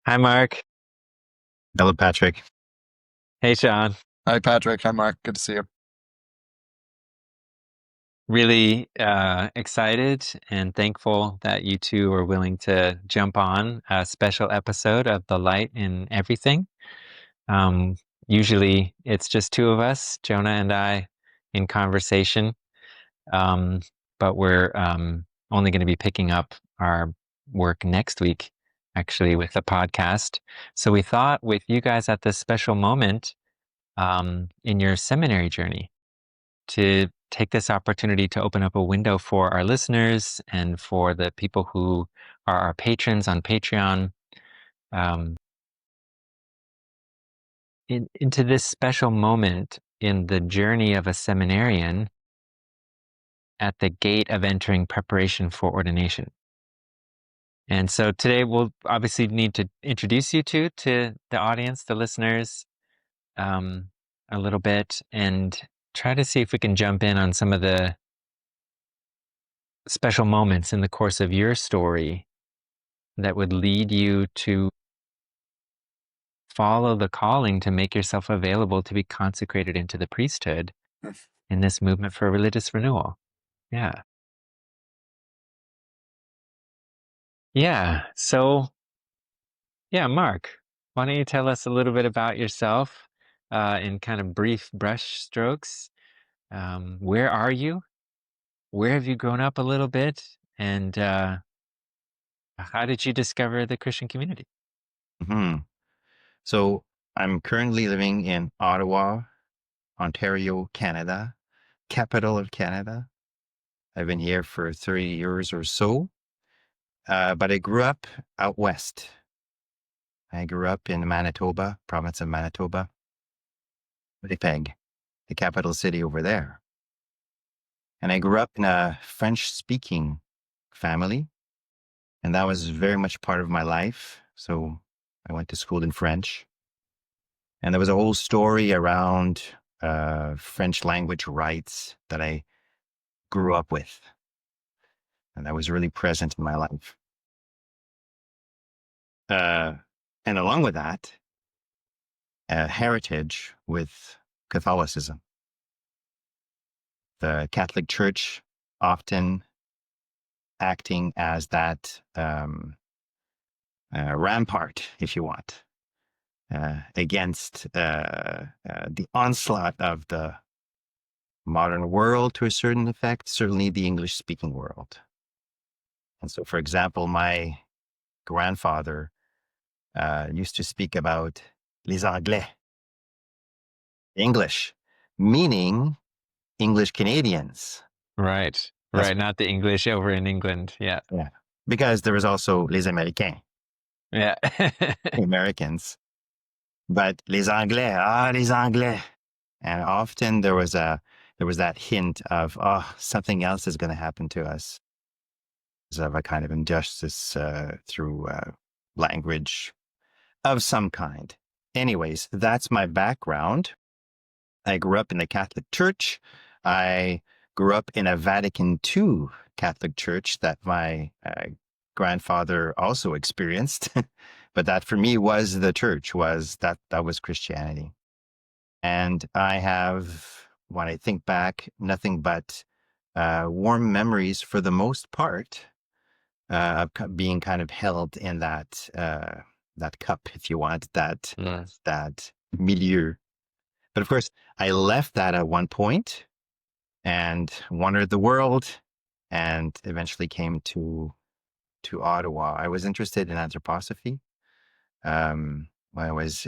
Hi, Mark. Hello, Patrick. Hey, Sean. Hi, Patrick. Hi, Marc. Good to see you. Really excited and thankful that you two are willing to jump on a special episode of The Light in Everything. Um, Usually it's just two of us, Jonah and I, in conversation. Um, but we're only going to be picking up our work next week, actually, with the podcast. So we thought with you guys at this special moment in your seminary journey, to take this opportunity to open up a window for our listeners and for the people who are our patrons on Patreon, um, into this special moment in the journey of a seminarian at the gate of entering preparation for ordination. And so today we'll obviously need to introduce you two to the audience, the listeners, um, a little bit, and try to see if we can jump in on some of the special moments in the course of your story that would lead you to follow the calling to make yourself available to be consecrated into the priesthood in this movement for religious renewal. Yeah. Yeah. So, yeah, Mark, why don't you tell us a little bit about yourself in kind of brief brush strokes? Where are you? Where have you grown up a little bit? And how did you discover the Christian community? hmm So I'm currently living in Ottawa, Ontario, Canada, capital of Canada. I've been here for 30 years or so, but I grew up out west. I grew up in Manitoba, province of Manitoba, Winnipeg, the capital city over there. And I grew up in a French-speaking family, and that was very much part of my life. So I went to school in French. And there was a whole story around French language rights that I grew up with. And that was really present in my life. Uh, and along with that, a heritage with Catholicism. The Catholic Church often acting as that rampart, if you want, against the onslaught of the modern world to a certain effect, certainly the English speaking world. And so, for example, my grandfather used to speak about les Anglais, English, meaning English Canadians. Right. That's Right. Not the English over in England. Yeah. yeah, because there was also les Américains, Yeah. Americans, but les Anglais, les Anglais, and often there was that hint of something else is going to happen to us, of a kind of injustice through language of some kind. Anyways, that's my background. I grew up in the Catholic Church. I grew up in a Vatican II Catholic Church that my grandfather also experienced. But that for me was the church, that was Christianity. And I have, when I think back, nothing but warm memories for the most part of being kind of held in that cup, if you want, Yes. that milieu. But of course, I left that at one point and wandered the world, and eventually came to Ottawa. I was interested in anthroposophy. When I was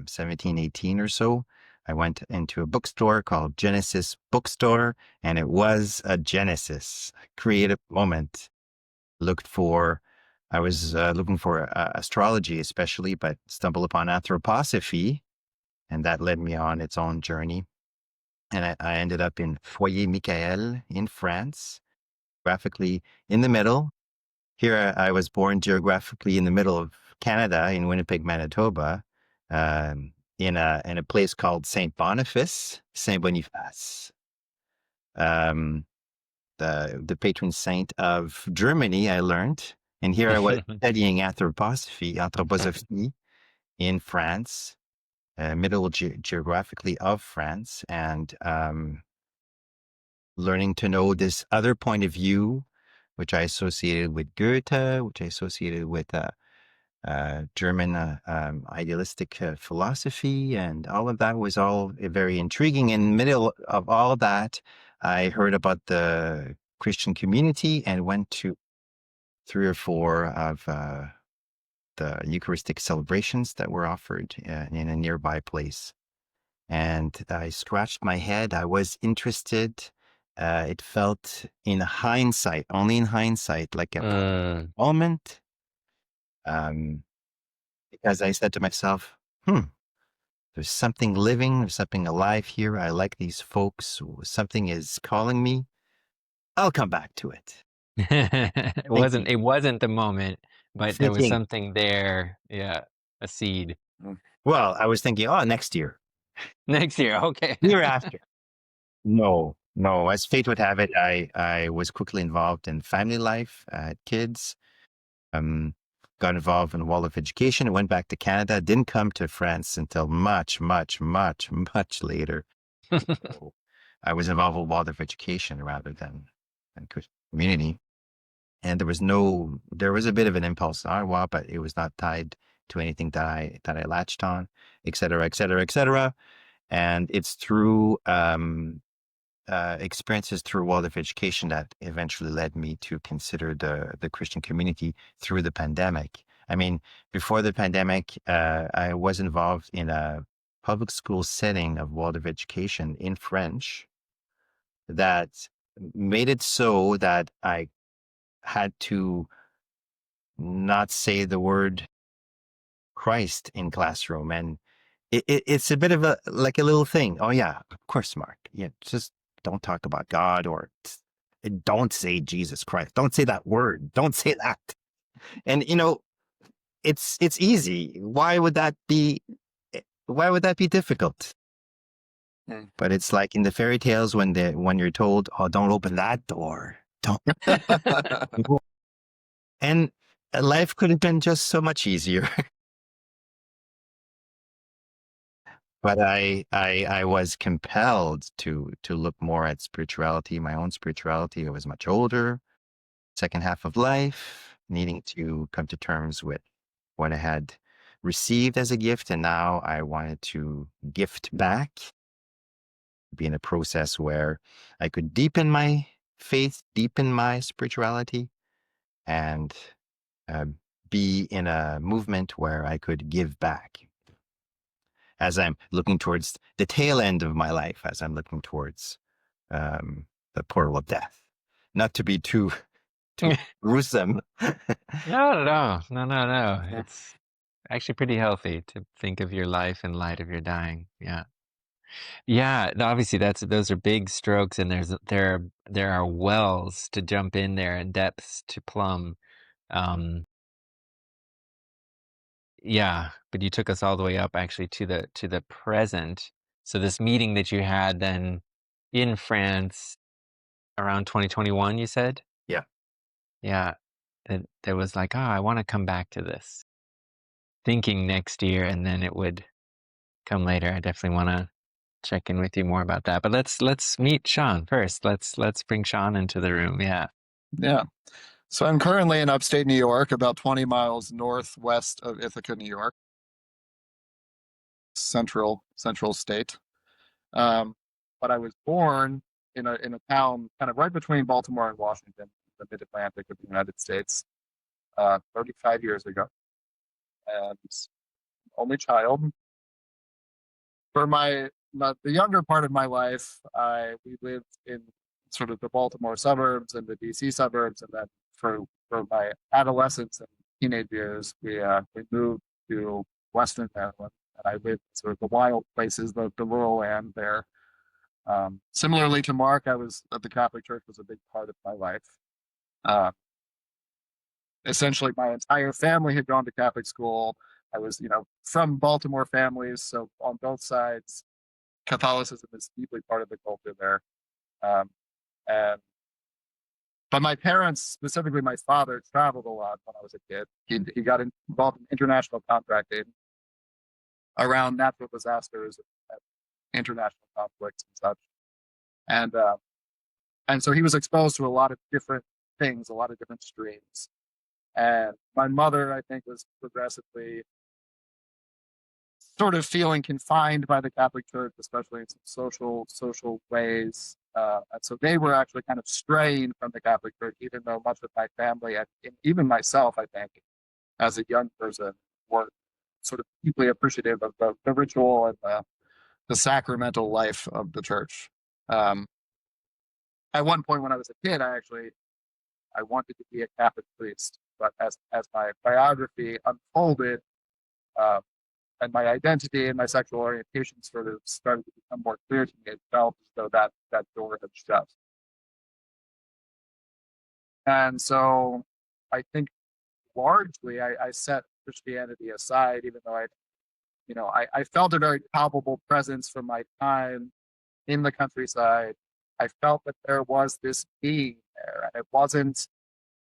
17, 18 or so, I went into a bookstore called Genesis Bookstore, and it was a Genesis, a creative moment. Looked for, I was looking for astrology especially, but stumbled upon anthroposophy, and that led me on its own journey. And I ended up in Foyer Michael in France, graphically in the middle. Here I was born geographically in the middle of Canada, in Winnipeg, Manitoba, in a place called Saint Boniface, um, the patron saint of Germany. I learned And here I was studying anthroposophy in France, middle geographically of France, and learning to know this other point of view, which I associated with Goethe, which I associated with German idealistic philosophy, and all of that was all very intriguing. In the middle of all that, I heard about the Christian community and went to 3 or 4 of the Eucharistic celebrations that were offered in a nearby place. And I scratched my head. I was interested. It felt in hindsight, only in hindsight, like a moment. Because I said to myself, there's something living, there's something alive here. I like these folks. Something is calling me. I'll come back to it. It wasn't the moment, but there was Thinking, something there. Yeah, a seed. well, I was thinking, oh, next year. Next year, okay. Year after. No. As fate would have it, I was quickly involved in family life. I had kids. Got involved in the world of education. Went back to Canada. Didn't come to France until much, much, much, much later. So I was involved with world of education rather than Christian community. And there was a bit of an impulse in Ottawa, but it was not tied to anything that I latched on, et cetera, et cetera, et cetera. And it's through experiences through world of education that eventually led me to consider the Christian community through the pandemic. I mean, before the pandemic, I was involved in a public school setting of world of education in French that made it so that I had to not say the word Christ in classroom. And it's a bit of a little thing. Oh yeah, of course, Mark. Yeah, just don't talk about God or don't say Jesus Christ. Don't say that word. Don't say that. And it's easy. Why would that be difficult? But it's like in the fairy tales when you're told, oh, don't open that door. Don't. And life could have been just so much easier. But I was compelled to look more at spirituality, my own spirituality. I was much older, second half of life, needing to come to terms with what I had received as a gift. And now I wanted to gift back, be in a process where I could deepen my faith, deepen my spirituality, and be in a movement where I could give back. As I'm looking towards the tail end of my life, as I'm looking towards the portal of death. Not to be too gruesome. No. It's actually pretty healthy to think of your life in light of your dying. Yeah. Yeah, obviously those are big strokes, and there are wells to jump in there and depths to plumb. Yeah, but you took us all the way up actually to the present. So this meeting that you had then in France around 2021, you said? Yeah. Yeah. That was like, oh, I want to come back to this. Thinking next year, and then it would come later. I definitely want to check in with you more about that. But let's meet Sean first. Let's bring Sean into the room. Yeah. Yeah. So I'm currently in upstate New York, about 20 miles northwest of Ithaca, New York, central state. But I was born in a town kind of right between Baltimore and Washington, the mid-Atlantic of the United States, 35 years ago, and only child. For the younger part of my life, we lived in sort of the Baltimore suburbs and the DC suburbs, and then for my adolescence and teenage years, we moved to Western Maryland, and I lived sort of the wild places, the rural land there. Similarly to Mark, the Catholic Church was a big part of my life. Essentially, my entire family had gone to Catholic school. I was, from Baltimore families, so on both sides, Catholicism is deeply part of the culture there. And But my parents, specifically my father, traveled a lot when I was a kid. He got involved in international contracting around natural disasters and international conflicts and such. And and so he was exposed to a lot of different things, a lot of different streams. And my mother, I think, was progressively sort of feeling confined by the Catholic Church, especially in some social ways. And so they were actually kind of straying from the Catholic Church, even though much of my family, and even myself, I think, as a young person, were sort of deeply appreciative of the ritual and the sacramental life of the church. At one point when I was a kid, I wanted to be a Catholic priest, but as my biography unfolded, uh, and my identity and my sexual orientation sort of started to become more clear to me, it felt as though that door had shut. And so I think largely I set Christianity aside, even though I felt a very palpable presence from my time in the countryside. I felt that there was this being there, and it wasn't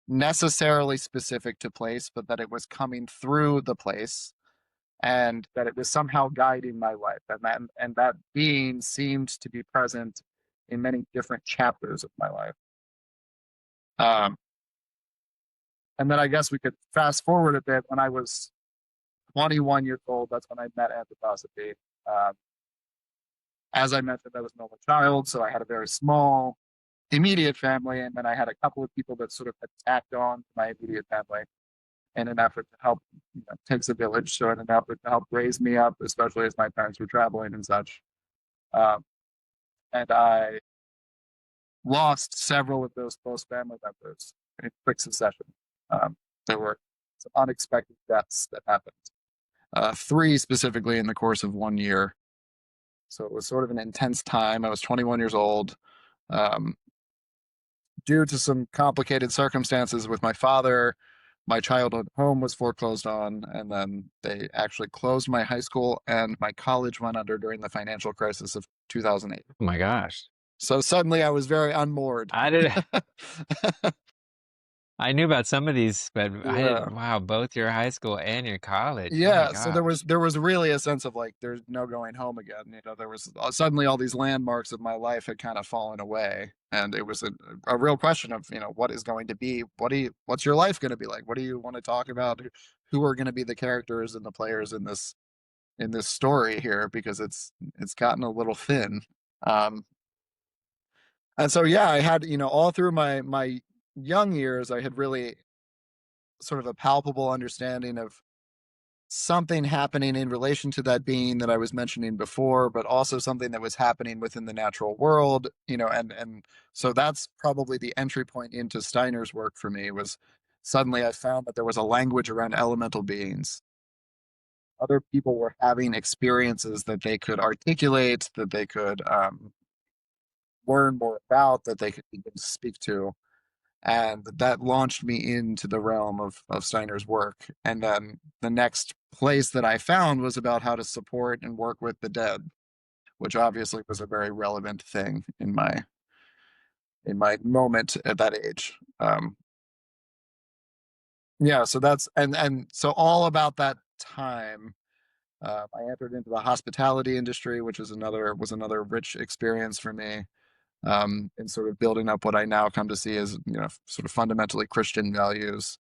necessarily specific to place, but that it was coming through the place, and that it was somehow guiding my life, and that being seemed to be present in many different chapters of my life. Um, and then I guess we could fast forward a bit. When I was 21 years old, that's when I met anthroposophy. Um, as I mentioned, I was an only child, so I had a very small immediate family, and then I had a couple of people that sort of had tacked on to my immediate family in an effort to help. Takes a village, so in an effort to help raise me up, especially as my parents were traveling and such. Um, and I lost several of those close family members in quick succession. There were some unexpected deaths that happened, three specifically in the course of 1 year. So it was sort of an intense time. I was 21 years old. Due to some complicated circumstances with my father, my childhood home was foreclosed on, and then they actually closed my high school, and my college went under during the financial crisis of 2008. Oh my gosh. So suddenly I was very unmoored. I did. I knew about some of these, but I Yeah. didn't. Wow, both your high school and your college. My Yeah, so gosh. there was really a sense of like there's no going home again. There was suddenly all these landmarks of my life had kind of fallen away, and it was a real question of what is going to be, what's your life going to be like? What do you want to talk about? Who are going to be the characters and the players in this story here? Because it's gotten a little thin. Um, and so yeah, I had all through my young years, I had really sort of a palpable understanding of something happening in relation to that being that I was mentioning before, but also something that was happening within the natural world, and so that's probably the entry point into Steiner's work for me. Was suddenly I found that there was a language around elemental beings. Other people were having experiences that they could articulate, that they could learn more about, that they could begin to speak to. And that launched me into the realm of Steiner's work. And then the next place that I found was about how to support and work with the dead, which obviously was a very relevant thing in my moment at that age. Yeah, so that's and so all about that time. I entered into the hospitality industry, which was another rich experience for me. In sort of building up what I now come to see as sort of fundamentally Christian values,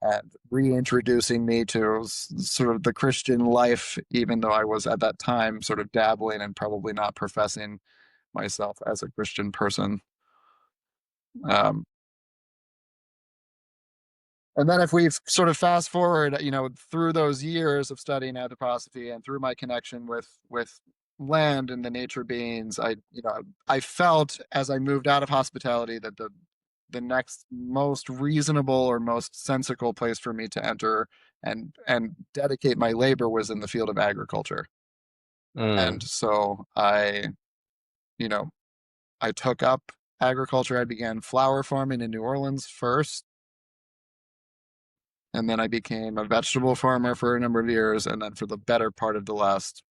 and reintroducing me to sort of the Christian life, even though I was at that time sort of dabbling and probably not professing myself as a Christian person. Um, and then if we sort of fast forward, through those years of studying anthroposophy and through my connection with land and the nature beings, I felt as I moved out of hospitality that the next most reasonable or most sensical place for me to enter and dedicate my labor was in the field of agriculture. And Mm. so you know, I took up agriculture. I began flower farming in New Orleans first, and then I became a vegetable farmer for a number of years, and then for the better part of the last,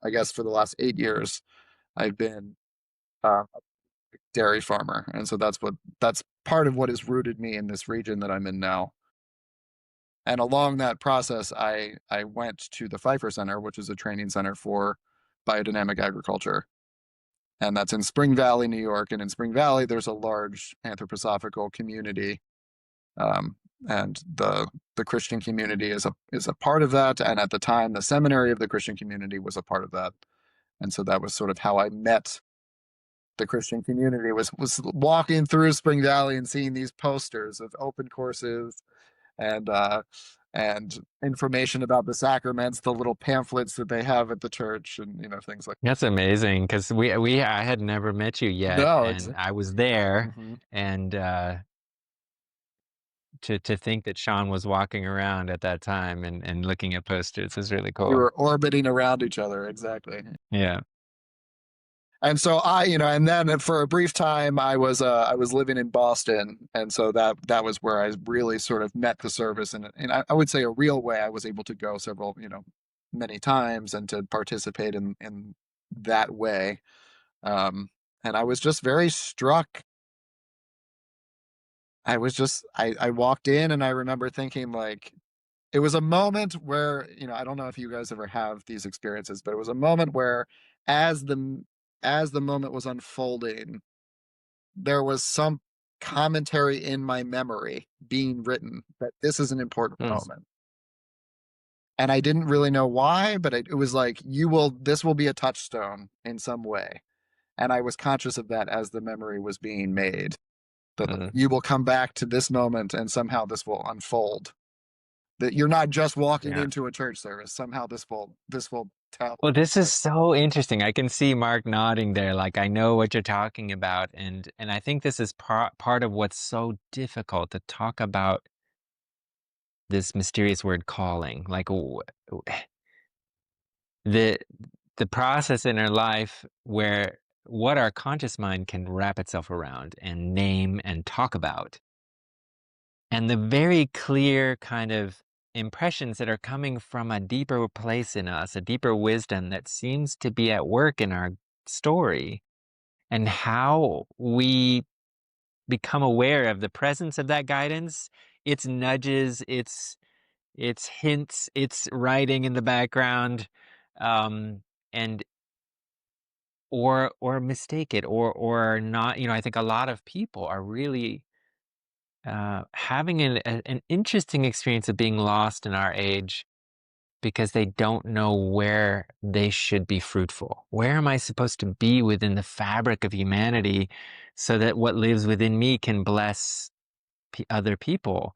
I guess, for the last 8 years, I've been a dairy farmer, and so that's part of what has rooted me in this region that I'm in now. And along that process, I went to the Pfeiffer Center, which is a training center for biodynamic agriculture, and that's in Spring Valley, New York. And in Spring Valley, there's a large anthroposophical community, um, and the Christian community is a part of that. And at the time, the seminary of the Christian community was a part of that. And so that was sort of how I met the Christian community, was walking through Spring Valley and seeing these posters of open courses and and information about the sacraments, the little pamphlets that they have at the church, and things like That's amazing because I had never met you that. yet, No, and I was there, mhm. and to think that Sean was walking around at that time and looking at posters is really We cool. were orbiting around each other, exactly. Yeah. And so and then for a brief time, I was living in Boston, and so that was where I really sort of met the service, and I would say a real way. I was able to go several, many times, and to participate in that way. Um, and I was just very struck. I walked in, and I remember thinking, like, it was a moment where, I don't know if you guys ever have these experiences, but it was a moment where, as the moment was unfolding, there was some commentary in my memory being written that this is an important Mm. moment. And I didn't really know why, but it was like, this will be a touchstone in some way. And I was conscious of that as the memory was being made, that Mm. you will come back to this moment and somehow this will unfold. That you're not just walking Yeah. into a church service. Somehow this will tell. Well, this is so interesting. I can see Mark nodding there, like I know what you're talking about, and I think this is part of what's so difficult to talk about this mysterious word calling. Like the the process in our life where what our conscious mind can wrap itself around and name and talk about, and the very clear kind of impressions that are coming from a deeper place in us, a deeper wisdom that seems to be at work in our story, and how we become aware of the presence of that guidance, its nudges, its hints, its writing in the background, um, and or mistake it or not. I think a lot of people are really having an interesting experience of being lost in our age because they don't know where they should be fruitful. Where am I supposed to be within the fabric of humanity so that what lives within me can bless other people?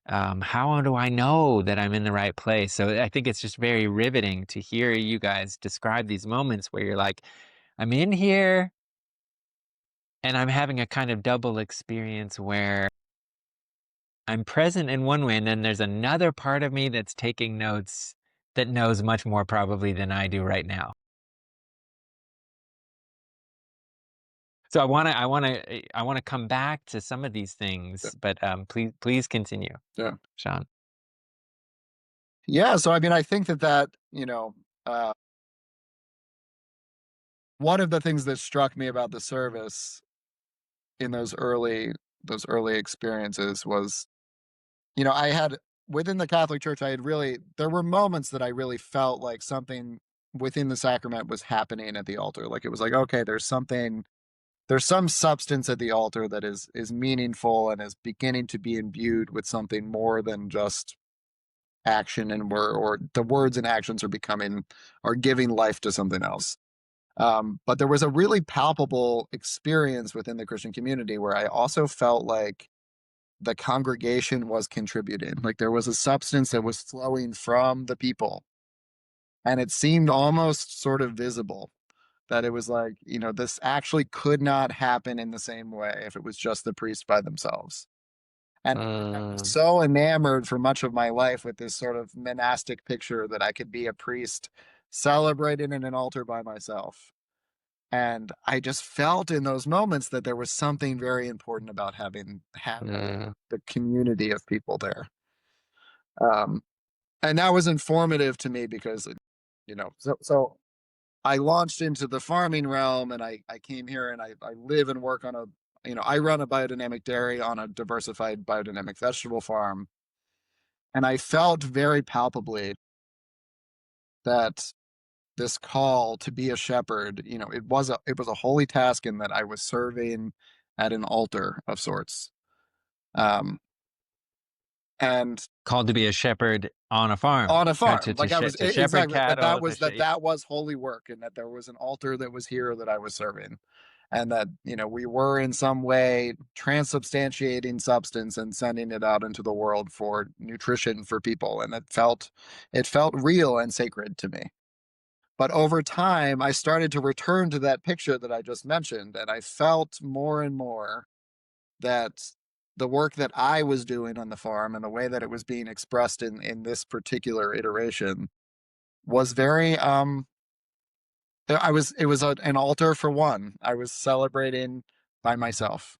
How do I know that I'm in the right place? So I think it's just very riveting to hear you guys describe these moments where you're like, I'm in here and I'm having a kind of double experience where I'm present in one way, and then there's another part of me that's taking notes that knows much more probably than I do right now. So I want to come back to some of these things, but please continue, Yeah. Sean. Yeah. So, I mean, I think that, uh, one of the things that struck me about the service in those early experiences was, I had, within the Catholic Church, there were moments that I really felt like something within the sacrament was happening at the altar. Like, it was like, okay, there's some substance at the altar that is meaningful and is beginning to be imbued with something more than just action, and or the words and actions are giving life to something else. But there was a really palpable experience within the Christian community where I also felt like the congregation was contributing. Like, there was a substance that was flowing from the people, and it seemed almost sort of visible, that it was like, this actually could not happen in the same way if it was just the priests by themselves. And I was Mm, so enamored for much of my life with this sort of monastic picture that I could be a priest celebrated in an altar by myself. And I just felt in those moments that there was something very important about having mm, the community of people there. Um, and that was informative to me because, so I launched into the farming realm, and I came here, and I live and work on I run a biodynamic dairy on a diversified biodynamic vegetable farm. And I felt very palpably that this call to be a shepherd, it was a holy task, in that I was serving at an altar of sorts. Um, and Called to be a shepherd on a farm, on a to farm, like to shepherd exactly, cattle, that was holy work, and that there was an altar that was here that I was serving, and that we were in some way transubstantiating substance and sending it out into the world for nutrition for people, and it felt real and sacred to me. But over time, I started to return to that picture that I just mentioned, and I felt more and more that the work that I was doing on the farm, and the way that it was being expressed in this particular iteration, was very it was an altar for one. I was celebrating by myself.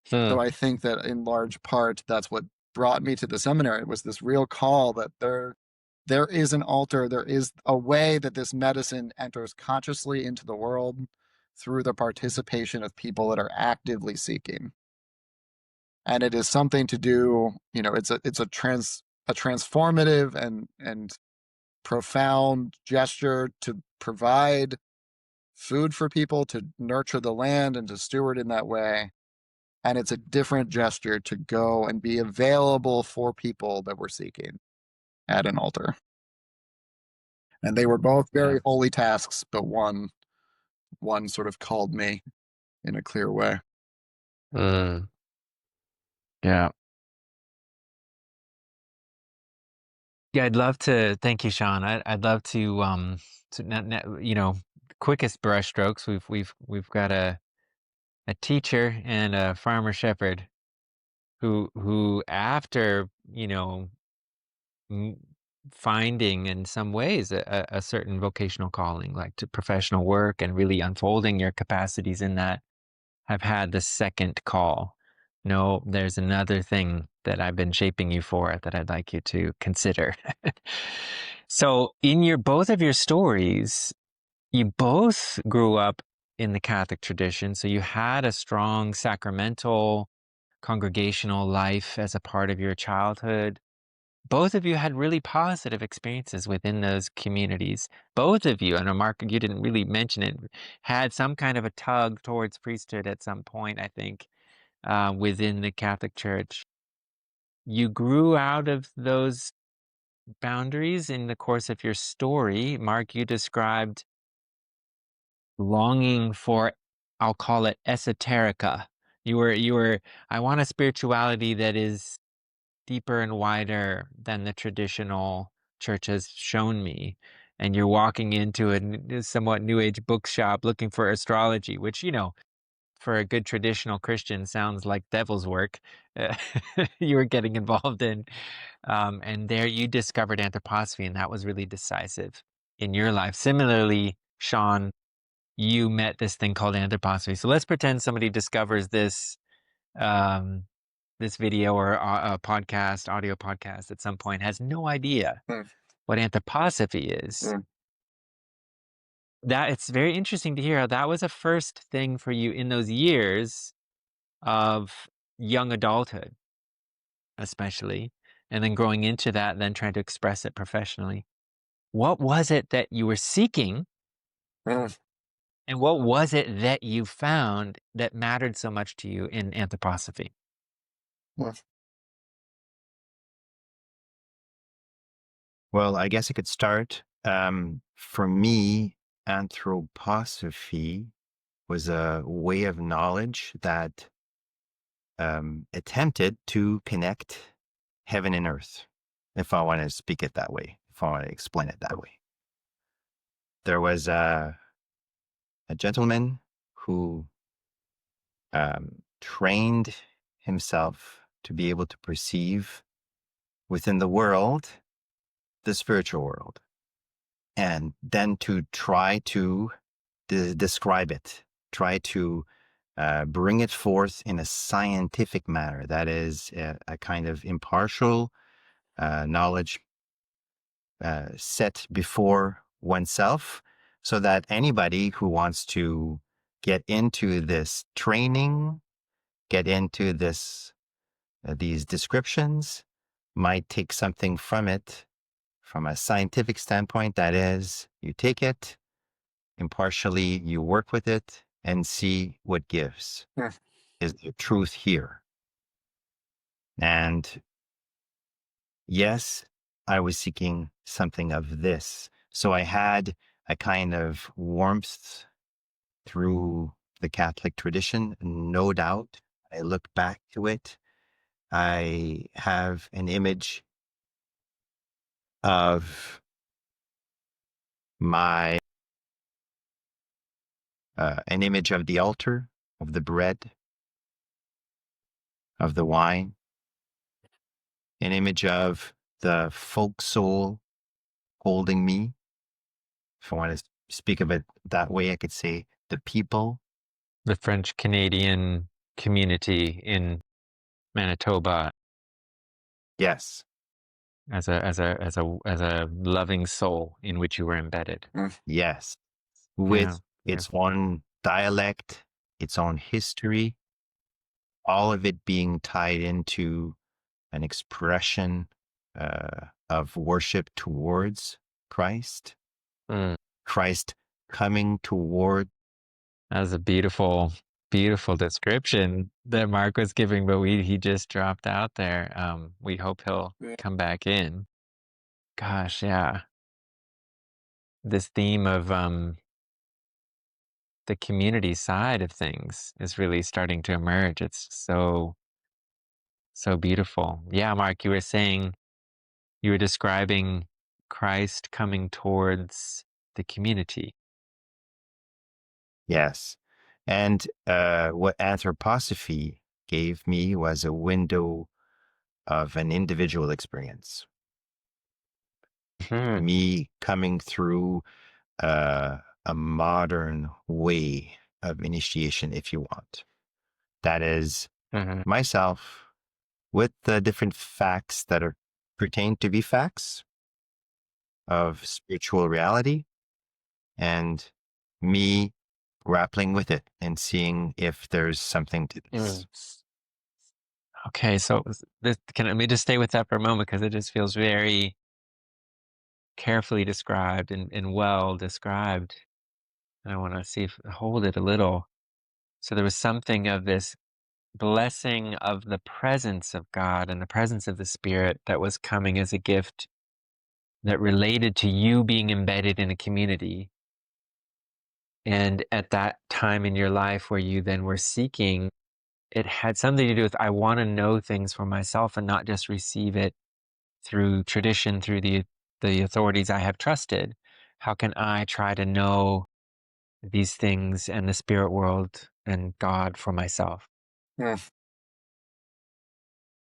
Hmm. So I think that in large part that's what brought me to the seminary. It was this real call that there is an altar, there is a way that this medicine enters consciously into the world through the participation of people that are actively seeking. And it is something to do, it's a transformative and profound gesture to provide food for people, to nurture the land and to steward in that way. And it's a different gesture to go and be available for people that were seeking at an altar. And they were both Yeah. very holy tasks, but one sort of called me in a clear way. Mm. Yeah. Yeah, I'd love to. Thank you, Sean. I'd love to quickest brushstrokes. We've got a teacher and a farmer shepherd who after m- finding in some ways a certain vocational calling, like to professional work and really unfolding your capacities in that, have had the second call. No, there's another thing that I've been shaping you for that I'd like you to consider. So in both of your stories, you both grew up in the Catholic tradition. So you had a strong sacramental congregational life as a part of your childhood. Both of you had really positive experiences within those communities. Both of you, I know, Mark, you didn't really mention it, had some kind of a tug towards priesthood at some point, I think, within the Catholic Church. You grew out of those boundaries in the course of your story. Mark, you described longing for, I'll call it esoterica. You were, I want a spirituality that is deeper and wider than the traditional church has shown me. And you're walking into a somewhat new age bookshop looking for astrology, which, for a good traditional Christian sounds like devil's work. uh, you were getting involved in. And there you discovered anthroposophy, and that was really decisive in your life. Similarly, Sean, you met this thing called anthroposophy. So let's pretend somebody discovers um, this video or a podcast, audio podcast at some point, has no idea Mm, what anthroposophy is. mm, That it's very interesting to hear how that was a first thing for you in those years of young adulthood, especially, and then growing into that, then trying to express it professionally. What was it that you were seeking, mm, and what was it that you found that mattered so much to you in anthroposophy? mm, Well, I guess I could start. For me, anthroposophy was a way of knowledge that attempted to connect heaven and earth, if I want to speak it that way, if I want to explain it that way. There was a gentleman who trained himself to be able to perceive within the world, the spiritual world, and then to try to describe it, try to bring it forth in a scientific manner. That is a kind of impartial knowledge set before oneself, so that anybody who wants to get into this training, get into these descriptions, might take something from it from a scientific standpoint. That is, you take it impartially, you work with it and see what gives. Is the truth here? And yes, I was seeking something of this. So I had a kind of warmth through the Catholic tradition, no doubt. I look back to it. I have an image of my, an image of the altar, of the bread, of the wine, an image of the folk soul holding me. If I want to speak of it that way, I could say the people. The French Canadian community in Manitoba Yes. as a loving soul in which you were embedded. Yes. Yeah, With yeah. its own dialect, its own history, all of it being tied into an expression of worship towards Christ, Mm. Christ coming toward. That was a beautiful, beautiful description that Mark was giving, but he just dropped out there. We hope he'll come back in. Gosh, yeah. This theme of the community side of things is really starting to emerge. It's so beautiful. Yeah, Mark, you were saying you were describing Christ coming towards the community. Yes. And what anthroposophy gave me was a window of an individual experience. Hmm. Me coming through a modern way of initiation, if you want. That is Mhm. myself with the different facts that are pertain to be facts of spiritual reality, and me grappling with it and seeing if there's something to this. Okay, so let me just stay with that for a moment because it just feels very carefully described and well described. And I want to see if hold it a little. So there was something of this blessing of the presence of God and the presence of the Spirit that was coming as a gift that related to you being embedded in a community. And at that time in your life where you then were seeking, it had something to do with, I want to know things for myself and not just receive it through tradition, through the authorities I have trusted. How can I try to know these things and the spirit world and God for myself?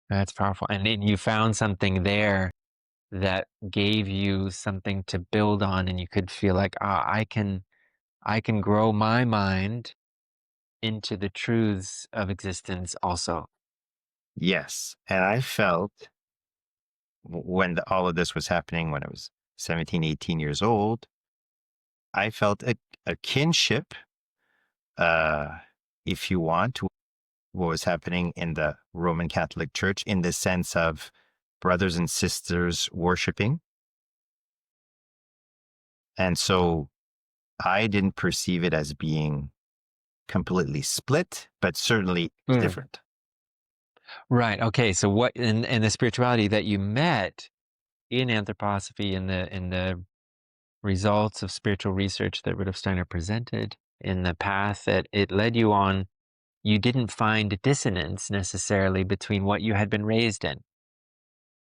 That's powerful. And then you found something there that gave you something to build on, and you could feel like, I can grow my mind into the truths of existence also. Yes. And I felt when all of this was happening, when I was 17, 18 years old, I felt a kinship, uh, if you want, to what was happening in the Roman Catholic Church in the sense of brothers and sisters worshiping. And so I didn't perceive it as being completely split, but certainly different. Right. Okay. So what in the spirituality that you met in anthroposophy, in the results of spiritual research that Rudolf Steiner presented, in the path that it led you on, you didn't find dissonance necessarily between what you had been raised in,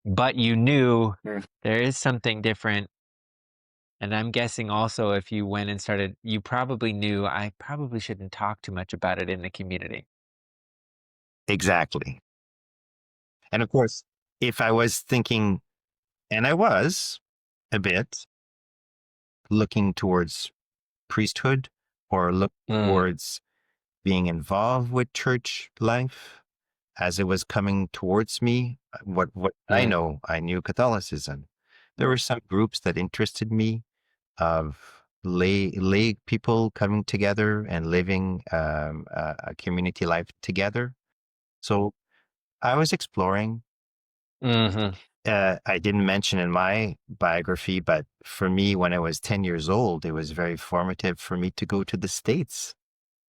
but you knew there is something different. And I'm guessing also if you went and started, you probably knew I probably shouldn't talk too much about it in the community. Exactly. And of course, if I was thinking, and I was a bit looking towards priesthood or look towards being involved with church life as it was coming towards me, what I know, I knew Catholicism. There were some groups that interested me of lay people coming together and living a community life together. So I was exploring. Mm-hmm. I didn't mention in my biography, but for me, when I was 10 years old, it was very formative for me to go to the States,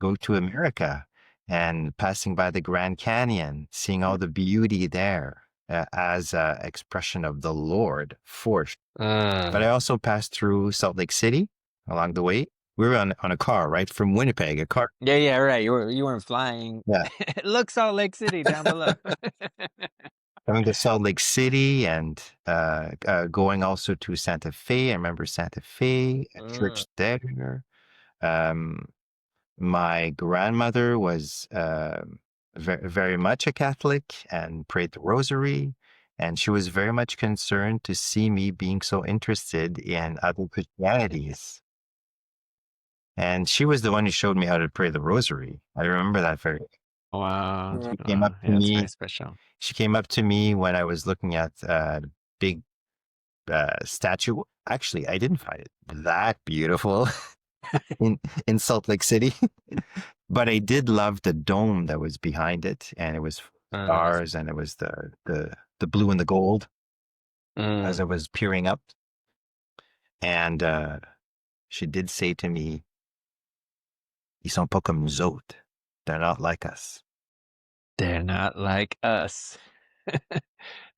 go to America, and passing by the Grand Canyon, seeing all the beauty there as an expression of the Lord for sure. But I also passed through Salt Lake City along the way. We were on a car, right? From Winnipeg, a car. Yeah, right. You weren't flying. Yeah. Look, Salt Lake City down below. Coming to Salt Lake City and going also to Santa Fe. I remember Santa Fe, a church there. Um, my grandmother was very much a Catholic and prayed the rosary. And she was very much concerned to see me being so interested in other Christianities. And she was the one who showed me how to pray the rosary. I remember that very. Wow. She came up to Yeah, it's me. very special. She came up to me when I was looking at a big statue. Actually, I didn't find it that beautiful in Salt Lake City, but I did love the dome that was behind it, and it was stars, and it was the blue and the gold as I was peering up. And she did say to me, "Ils sont pas comme nous autres. They're not like us." They're not like us.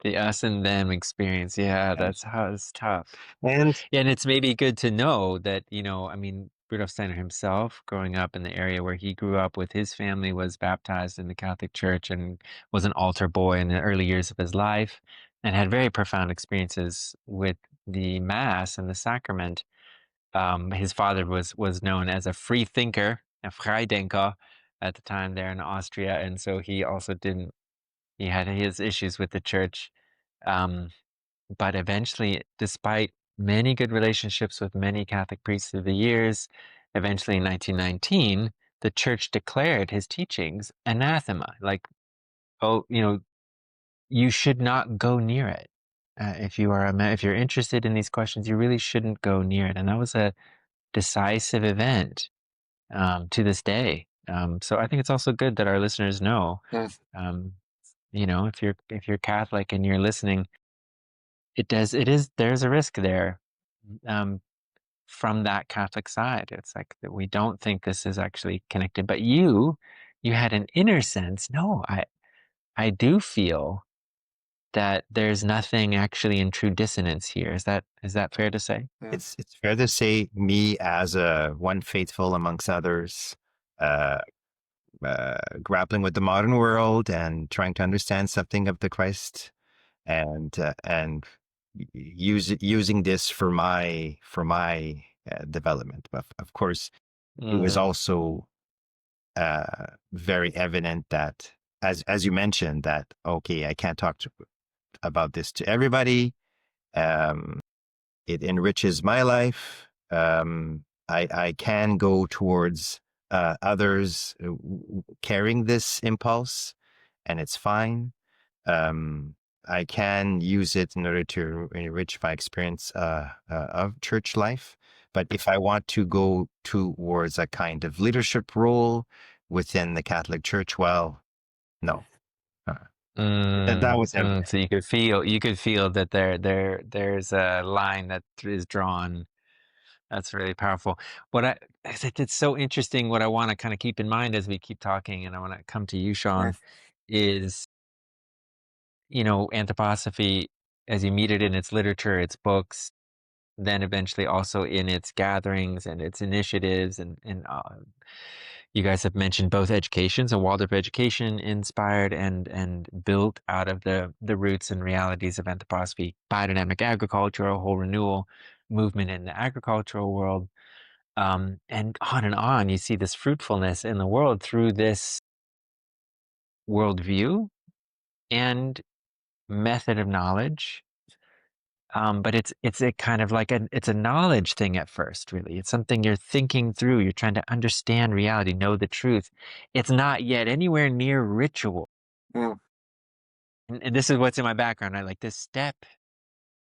The us and them experience. Yeah, that's how it's tough. And it's maybe good to know that, I mean, Rudolf Steiner himself, growing up in the area where he grew up with his family, was baptized in the Catholic Church and was an altar boy in the early years of his life and had very profound experiences with the Mass and the sacrament. His father was known as a free thinker, a Freidenker, at the time there in Austria, and so he also didn't. He had his issues with the church, but eventually, despite many good relationships with many Catholic priests through the years, eventually in 1919, the church declared his teachings anathema. Like, oh, you should not go near it. If you're interested in these questions, you really shouldn't go near it. And that was a decisive event to this day. So I think it's also good that our listeners know, if you're Catholic and you're listening, there's a risk there from that Catholic side. It's like that we don't think this is actually connected, but you had an inner sense. No, I do feel that there's nothing actually in true dissonance here. Is that fair to say? it's fair to say, me as a one faithful amongst others, grappling with the modern world and trying to understand something of the Christ, and using this for my development. But of course, it was also very evident that, as you mentioned, that okay, I can't talk about this to everybody. It enriches my life. I can go towards others carrying this impulse, and it's fine. I can use it in order to enrich my experience of church life. But if I want to go towards a kind of leadership role within the Catholic Church, well, no. That was evident. So you could feel that there's a line that is drawn. That's really powerful. It's so interesting. What I want to kind of keep in mind as we keep talking, and I want to come to you, Sean, is, anthroposophy, as you meet it in its literature, its books, then eventually also in its gatherings and its initiatives, and you guys have mentioned both educations and Waldorf education inspired and built out of the roots and realities of anthroposophy, biodynamic agriculture, a whole renewal movement in the agricultural world, and on. You see this fruitfulness in the world through this worldview and method of knowledge. But it's a kind of like it's a knowledge thing at first, really. It's something you're thinking through. You're trying to understand reality, know the truth. It's not yet anywhere near ritual. And this is what's in my background. I like this step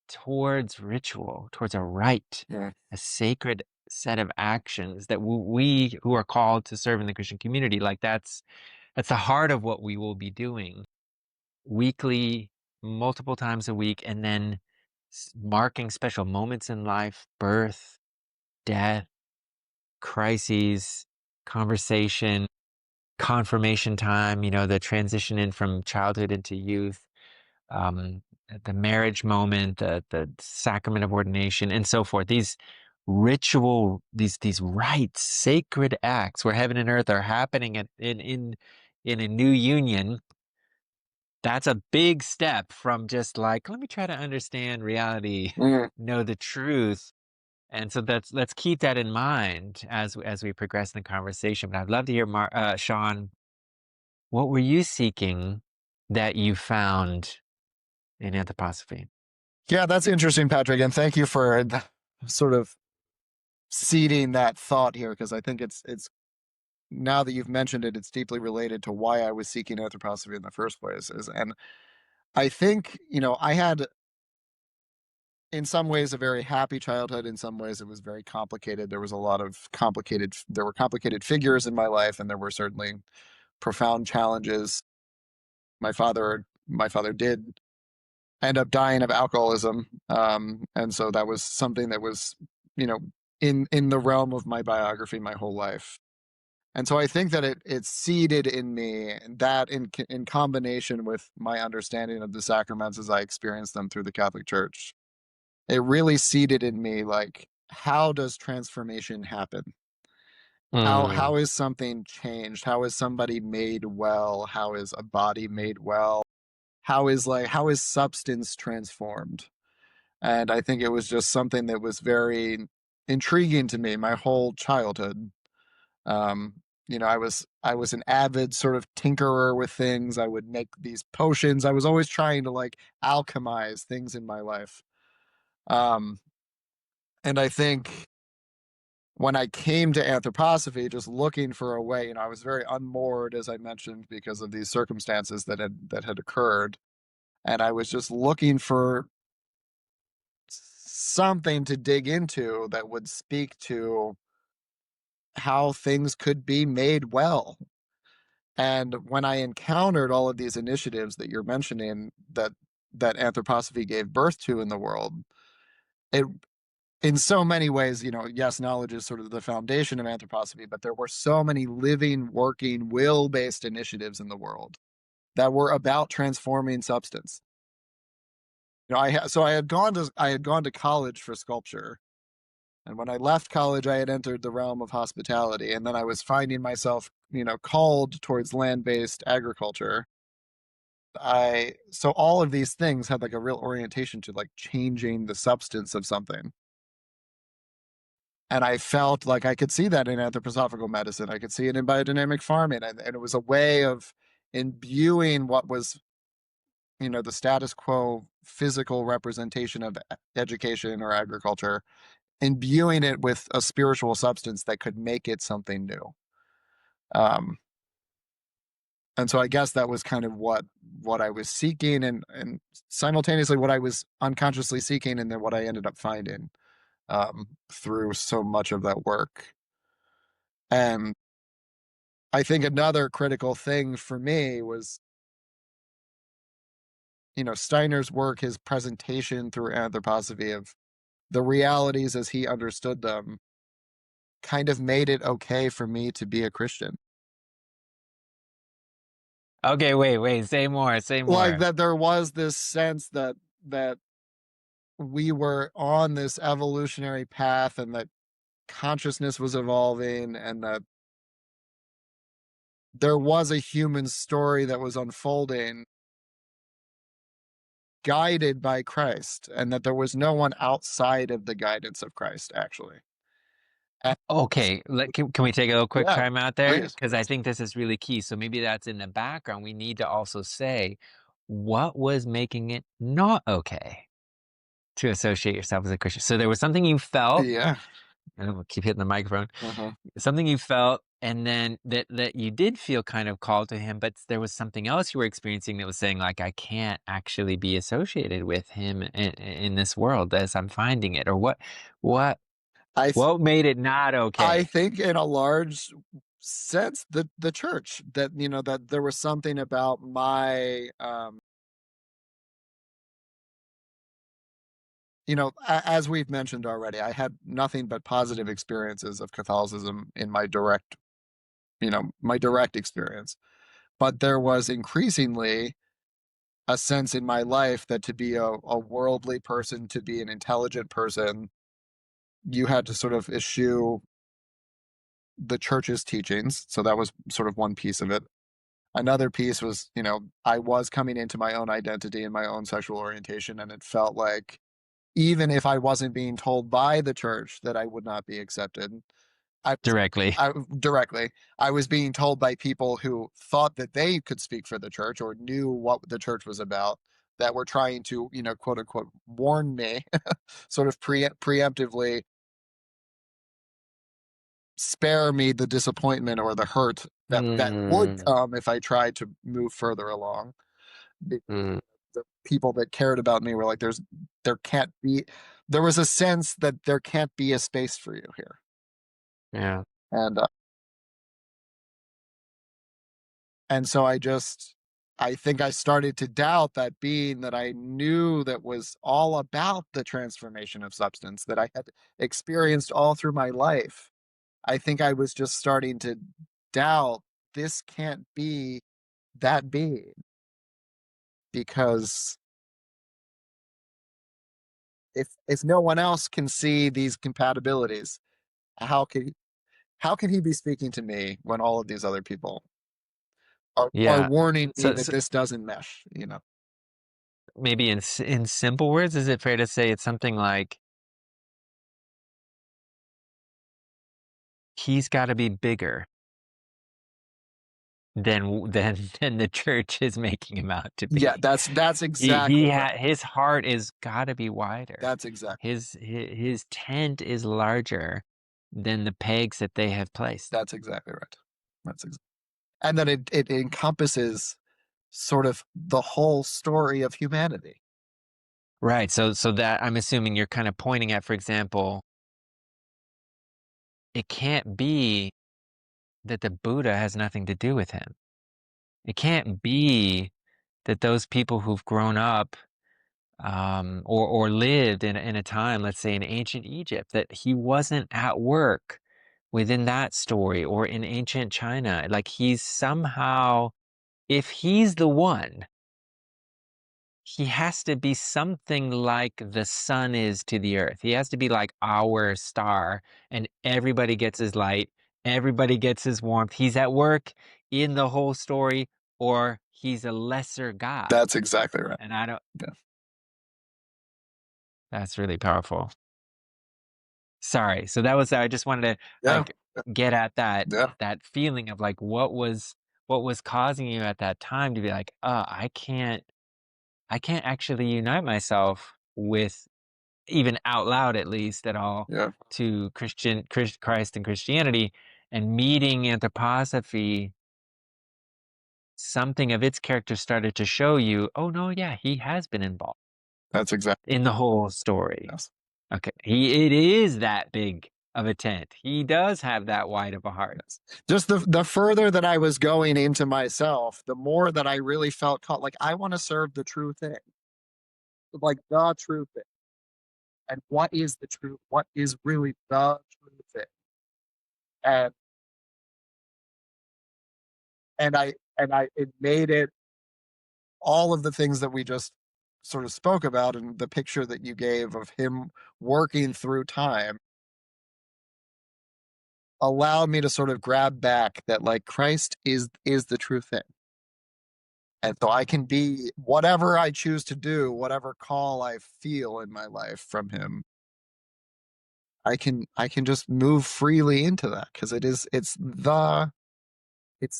towards ritual, towards a rite, a sacred set of actions that we who are called to serve in the Christian community, like that's the heart of what we will be doing weekly, multiple times a week, and then marking special moments in life, birth, death, crises, conversation, confirmation time, the transition in from childhood into youth, um, the marriage moment, the sacrament of ordination, and so forth. These these rites, sacred acts where heaven and earth are happening in a new union. That's a big step from just like, let me try to understand reality, Mm. know the truth. And so let's keep that in mind as we progress in the conversation. But I'd love to hear, Sean, what were you seeking that you found in anthroposophy? Yeah, that's interesting, Patrick, and thank you for sort of seeding that thought here, because I think it's now that you've mentioned it, it's deeply related to why I was seeking anthroposophy in the first place. And I think, I had in some ways a very happy childhood. In some ways it was very complicated. There was a lot of there were complicated figures in my life, and there were certainly profound challenges. My father did end up dying of alcoholism. And so that was something that was, you know, in the realm of my biography my whole life. And so I think that it seeded in me that in combination with my understanding of the sacraments as I experienced them through the Catholic Church, it really seeded in me, like, how does transformation happen? How Mm. is something changed? How is somebody made well? How is a body made well? How is substance transformed? And I think it was just something that was very intriguing to me my whole childhood. Um, I was an avid sort of tinkerer with things. I would make these potions. I was always trying to like alchemize things in my life. Um, and I think when I came to anthroposophy, just looking for a way, I was very unmoored, as I mentioned, because of these circumstances that had occurred, and I was just looking for something to dig into that would speak to how things could be made well. And when I encountered all of these initiatives that you're mentioning that anthroposophy gave birth to in the world, it in so many ways, yes, knowledge is sort of the foundation of anthroposophy, but there were so many living, working, will-based initiatives in the world that were about transforming substance. So I had gone to college for sculpture, and when I left college, I had entered the realm of hospitality, and then I was finding myself, called towards land-based agriculture. So all of these things had like a real orientation to like changing the substance of something. And I felt like I could see that in anthroposophical medicine. I could see it in biodynamic farming. And it was a way of imbuing what was, the status quo physical representation of education or agriculture, imbuing it with a spiritual substance that could make it something new. Um, and so I guess that was kind of what I was seeking, and simultaneously what I was unconsciously seeking, and then what I ended up finding through so much of that work. And I think another critical thing for me was, Steiner's work, his presentation through anthroposophy of the realities as he understood them, kind of made it okay for me to be a Christian. Okay, wait, say more, say Like more. that there was this sense that we were on this evolutionary path, and that consciousness was evolving, and that there was a human story that was unfolding guided by Christ, and that there was no one outside of the guidance of Christ, actually. And Okay, can we take a little quick yeah, time out there? please. Because I think this is really key. So maybe that's in the background. We need to also say what was making it not okay to associate yourself as a Christian. So there was something you felt, Yeah. and we'll keep hitting the microphone, Uh-huh. something you felt, and then that you did feel kind of called to him, but there was something else you were experiencing that was saying, like, I can't actually be associated with him in this world as I'm finding it. Or what? What made it not I okay? think in a large sense the church, that that there was something about my as we've mentioned already, I had nothing but positive experiences of Catholicism in my direct experience. But there was increasingly a sense in my life that to be a worldly person, to be an intelligent person, you had to sort of eschew the church's teachings. So that was sort of one piece of it. Another piece was, I was coming into my own identity and my own sexual orientation, and it felt like even if I wasn't being told by the church that I would not be accepted, I was Directly. directly, I was being told by people who thought that they could speak for the church or knew what the church was about, that were trying to, quote unquote, warn me, sort of preemptively spare me the disappointment or the hurt that would Mm, come if I tried to move further along. The, mm, the people that cared about me were like, there can't be, there was a sense that there can't be a space for you here. yeah. And so I think I started to doubt that being that I knew that was all about the transformation of substance that I had experienced all through my life. I think I was just starting to doubt this can't be that being, because if no one else can see these compatibilities, how can he be speaking to me when all of these other people are Yeah. warning me that So this doesn't mesh, maybe in simple words, is it fair to say it's something like he's got to be bigger than the church is making him out to Yeah, be. that's exactly right. His heart is got to be wider. That's exactly His tent is larger than the pegs that they have placed. that's exactly right. That's exactly, and then it encompasses sort of the whole story of humanity. Right. So that I'm assuming you're kind of pointing at, for example, it can't be that the Buddha has nothing to do with him. It can't be that those people who've grown up or lived in a time, let's say in ancient Egypt, that he wasn't at work within that story, or in ancient China. Like he's somehow, if he's the one, he has to be something like the sun is to the earth. He has to be like our star, and everybody gets his light, everybody gets his warmth. He's at work in the whole story, or he's a lesser God. That's exactly right. And I don't, Yeah. that's really powerful. Sorry. So that was, I just wanted to Yeah. like get at Yeah. that feeling of like what was causing you at that time to be like, I can't actually unite myself with, even out loud at least at all, Yeah. to Christ and Christianity. And meeting anthroposophy, something of its character started to show you, oh no, yeah, he has been involved That's exactly. in the whole story. Yes. Okay. It is that big of a tent. He does have that wide of a heart. Yes. Just the further that I was going into myself, the more that I really felt caught. Like I want to serve the true thing, like the true thing. And what is the truth? What is really the true thing? And it made it all of the things that we just sort of spoke about, and the picture that you gave of him working through time allowed me to sort of grab back that like Christ is the true thing. And so I can be whatever I choose to do, whatever call I feel in my life from him. I can just move freely into that, because it's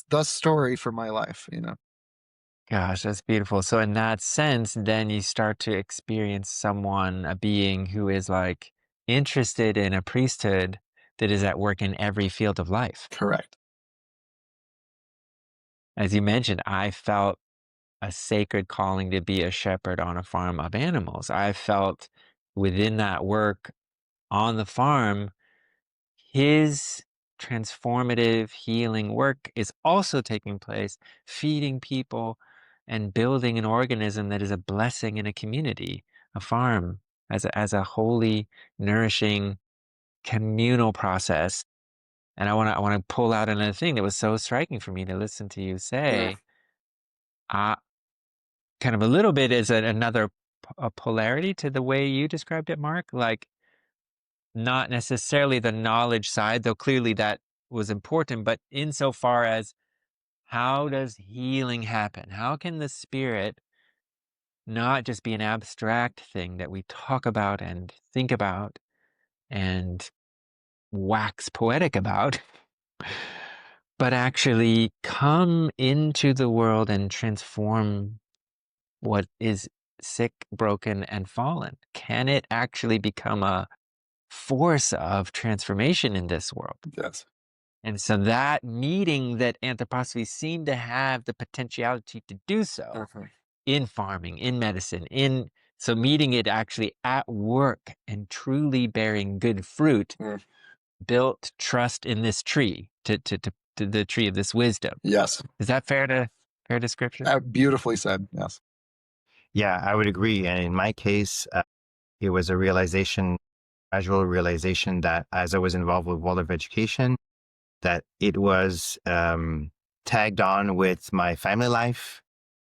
the story for my life. Gosh, that's beautiful. So in that sense, then you start to experience someone, a being who is like interested in a priesthood that is at work in every field of life. Correct. As you mentioned, I felt a sacred calling to be a shepherd on a farm of animals. I felt within that work on the farm his transformative healing work is also taking place, feeding people and building an organism that is a blessing in a community, a farm, as a holy, nourishing, communal process. And I want to pull out another thing that was so striking for me to listen to you say, uh, kind of a little bit as another a polarity to the way you described it, Mark. Like, not necessarily the knowledge side, though clearly that was important, but insofar as how does healing happen? How can the spirit not just be an abstract thing that we talk about and think about and wax poetic about, but actually come into the world and transform what is sick, broken, and fallen? Can it actually become a force of transformation in this world? Yes. And so that meeting that anthroposophy seemed to have the potentiality to do so in farming, in medicine, so meeting it actually at work and truly bearing good fruit built trust in this tree, to the tree of this wisdom. Yes. Is that fair description? Beautifully said. Yes. Yeah, I would agree. And in my case, it was a gradual realization that as I was involved with World of Education, that it was tagged on with my family life,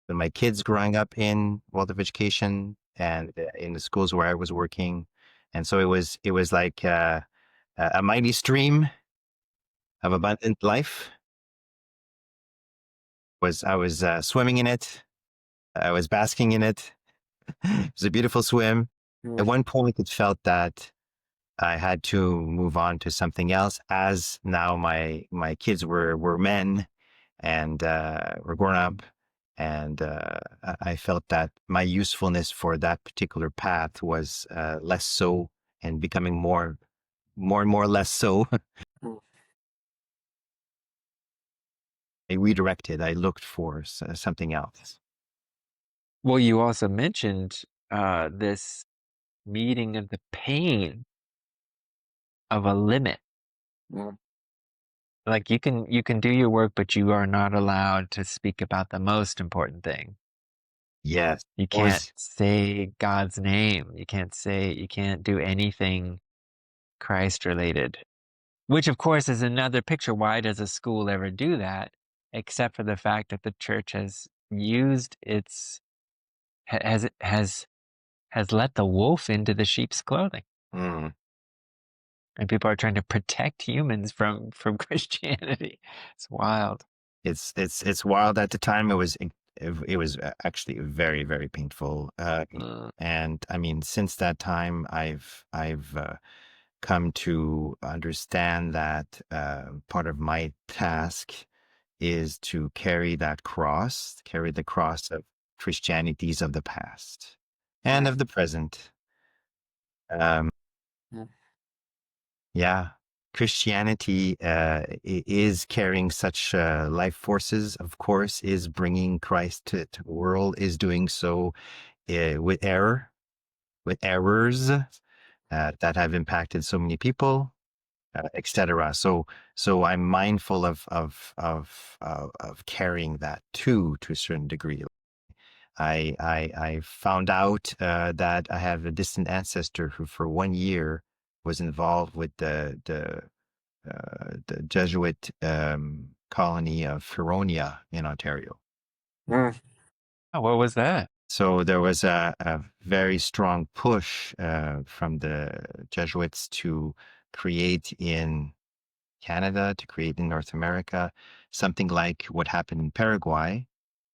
with my kids growing up in World of Education and in the schools where I was working. And so it was like a mighty stream of abundant life. I was swimming in it. I was basking in it. It was a beautiful swim. At one point, it felt that I had to move on to something else, as now my kids were men and were grown up, and I felt that my usefulness for that particular path was less so, and becoming more and more less so. I redirected. I looked for something else. Well, you also mentioned this meeting of the pain of a limit. Like, you can do your work, but you are not allowed to speak about the most important thing. Yes. You can't say God's name. You can't do anything Christ related, which of course is another picture. Why does a school ever do that? Except for the fact that the church has used has let the wolf into the sheep's clothing. Mm. And people are trying to protect humans from Christianity. It's wild. It's wild. At the time, it was actually very, very painful. And I mean, since that time, I've come to understand that part of my task is to carry the cross of Christianities of the past and of the present. Um, yeah, Christianity is carrying such life forces, of course, is bringing Christ to the world, is doing so with errors that have impacted so many people, etc. So I'm mindful of carrying that too, to a certain degree. I found out that I have a distant ancestor who, for 1 year, was involved with the Jesuit colony of Huronia in Ontario. Oh, what was that? So there was a very strong push from the Jesuits to create in Canada, to create in North America, something like what happened in Paraguay.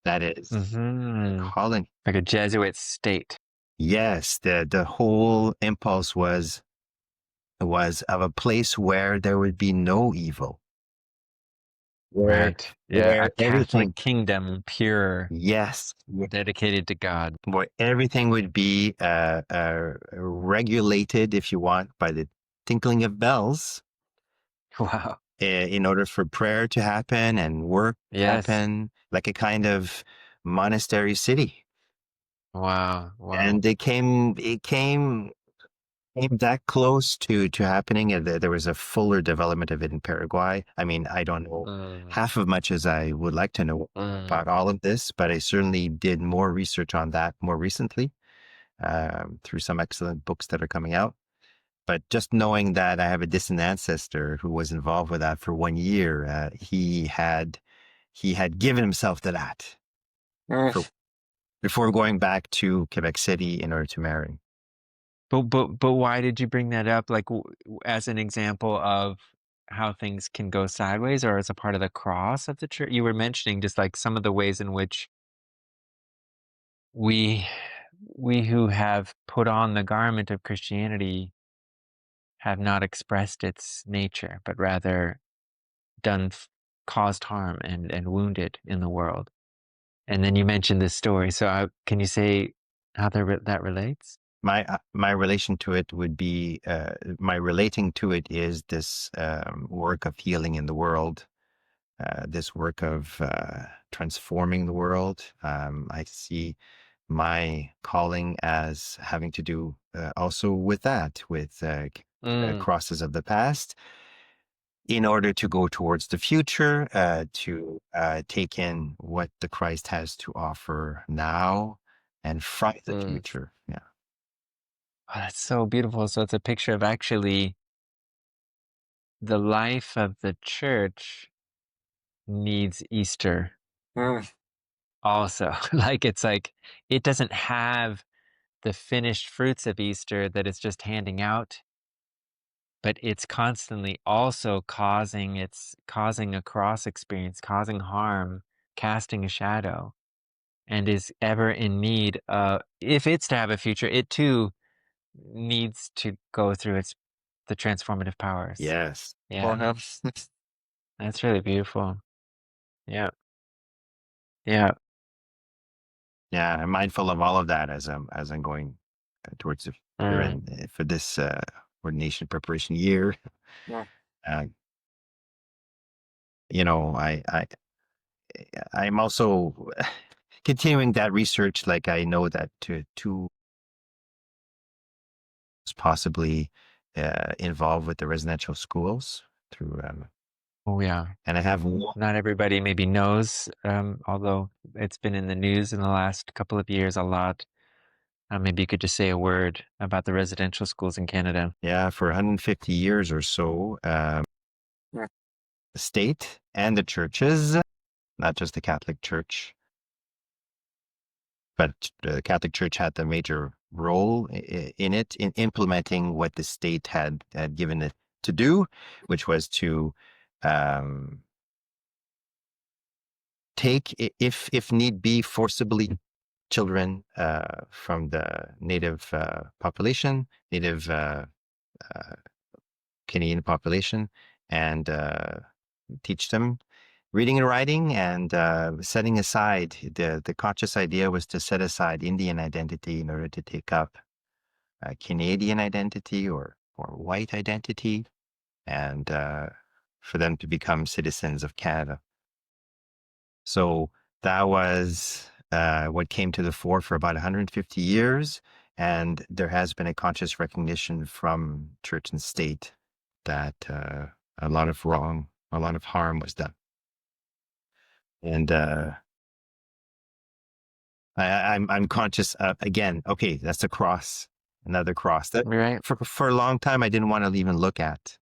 That is a colony. Like a Jesuit state. Yes, the whole impulse was of a place where there would be no evil. Right. Yeah. A Everything, Catholic kingdom, pure, yes, dedicated to God. where everything would be regulated, if you want, by the tinkling of bells, Wow. in order for prayer to happen and work to Yes. happen, like a kind of monastery city. Wow. And it came came that close to happening, and there was a fuller development of it in Paraguay. I mean, I don't know Mm, half of much as I would like to know mm, about all of this, but I certainly did more research on that more recently through some excellent books that are coming out. But just knowing that I have a distant ancestor who was involved with that for 1 year, he had given himself to that for Mm. before going back to Quebec City in order to marry. but why did you bring that up? Like as an example of how things can go sideways, or as a part of the cross of the church? You were mentioning just like some of the ways in which we we who have put on the garment of Christianity have not expressed its nature, but rather done caused harm and wounded in the world. And then you mentioned this story. So can you say how that relates? My relation to it would be my relating to it is this work of healing in the world, this work of transforming the world. I see my calling as having to do also with that, with Mm, crosses of the past, in order to go towards the future, to take in what the Christ has to offer now and from the mm. future. Yeah. Oh, that's so beautiful. So it's a picture of actually the life of the church needs Easter Mm. also. Like it's like it doesn't have the finished fruits of Easter that it's just handing out, but it's constantly also causing a cross experience, causing harm, casting a shadow, and is ever in need if it's to have a future, it too needs to go through the transformative powers. Yes. For Yeah, him. that's really beautiful. Yeah, yeah. Yeah, I'm mindful of all of that as I'm going towards the future, Mm, and for this ordination preparation year, Yeah. uh, you know, I'm also continuing that research. Like I know that to possibly involved with the residential schools through, oh yeah. and I have one. Not everybody maybe knows, although it's been in the news in the last couple of years a lot. Maybe you could just say a word about the residential schools in Canada. Yeah, for 150 years or so, Yeah. the state and the churches, not just the Catholic Church, but the Catholic Church had the major role in it, in implementing what the state had given it to do, which was to um, take, if need be, forcibly children from the native population, native uh, Canadian population, and teach them reading and writing, and setting aside the conscious idea was to set aside Indian identity in order to take up Canadian identity or white identity, and for them to become citizens of Canada. So that was what came to the fore for about 150 years. And there has been a conscious recognition from church and state that a lot of harm was done. And I'm conscious again. Okay, that's a cross, another cross that Right? for a long time I didn't want to even look at.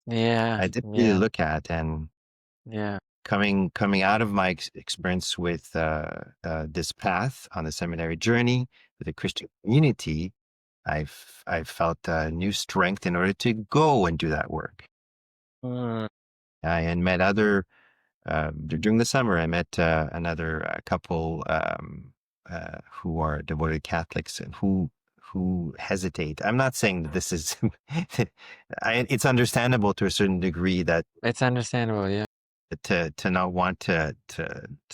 Yeah, I didn't really yeah, look at, and yeah. coming out of my experience with this path on the seminary journey with a Christian community, I've felt new strength in order to go and do that work. Mm, I met other during the summer. I met another couple who are devoted Catholics and who hesitate. I'm not saying that this is. It's understandable to a certain degree that it's understandable, yeah. to not want to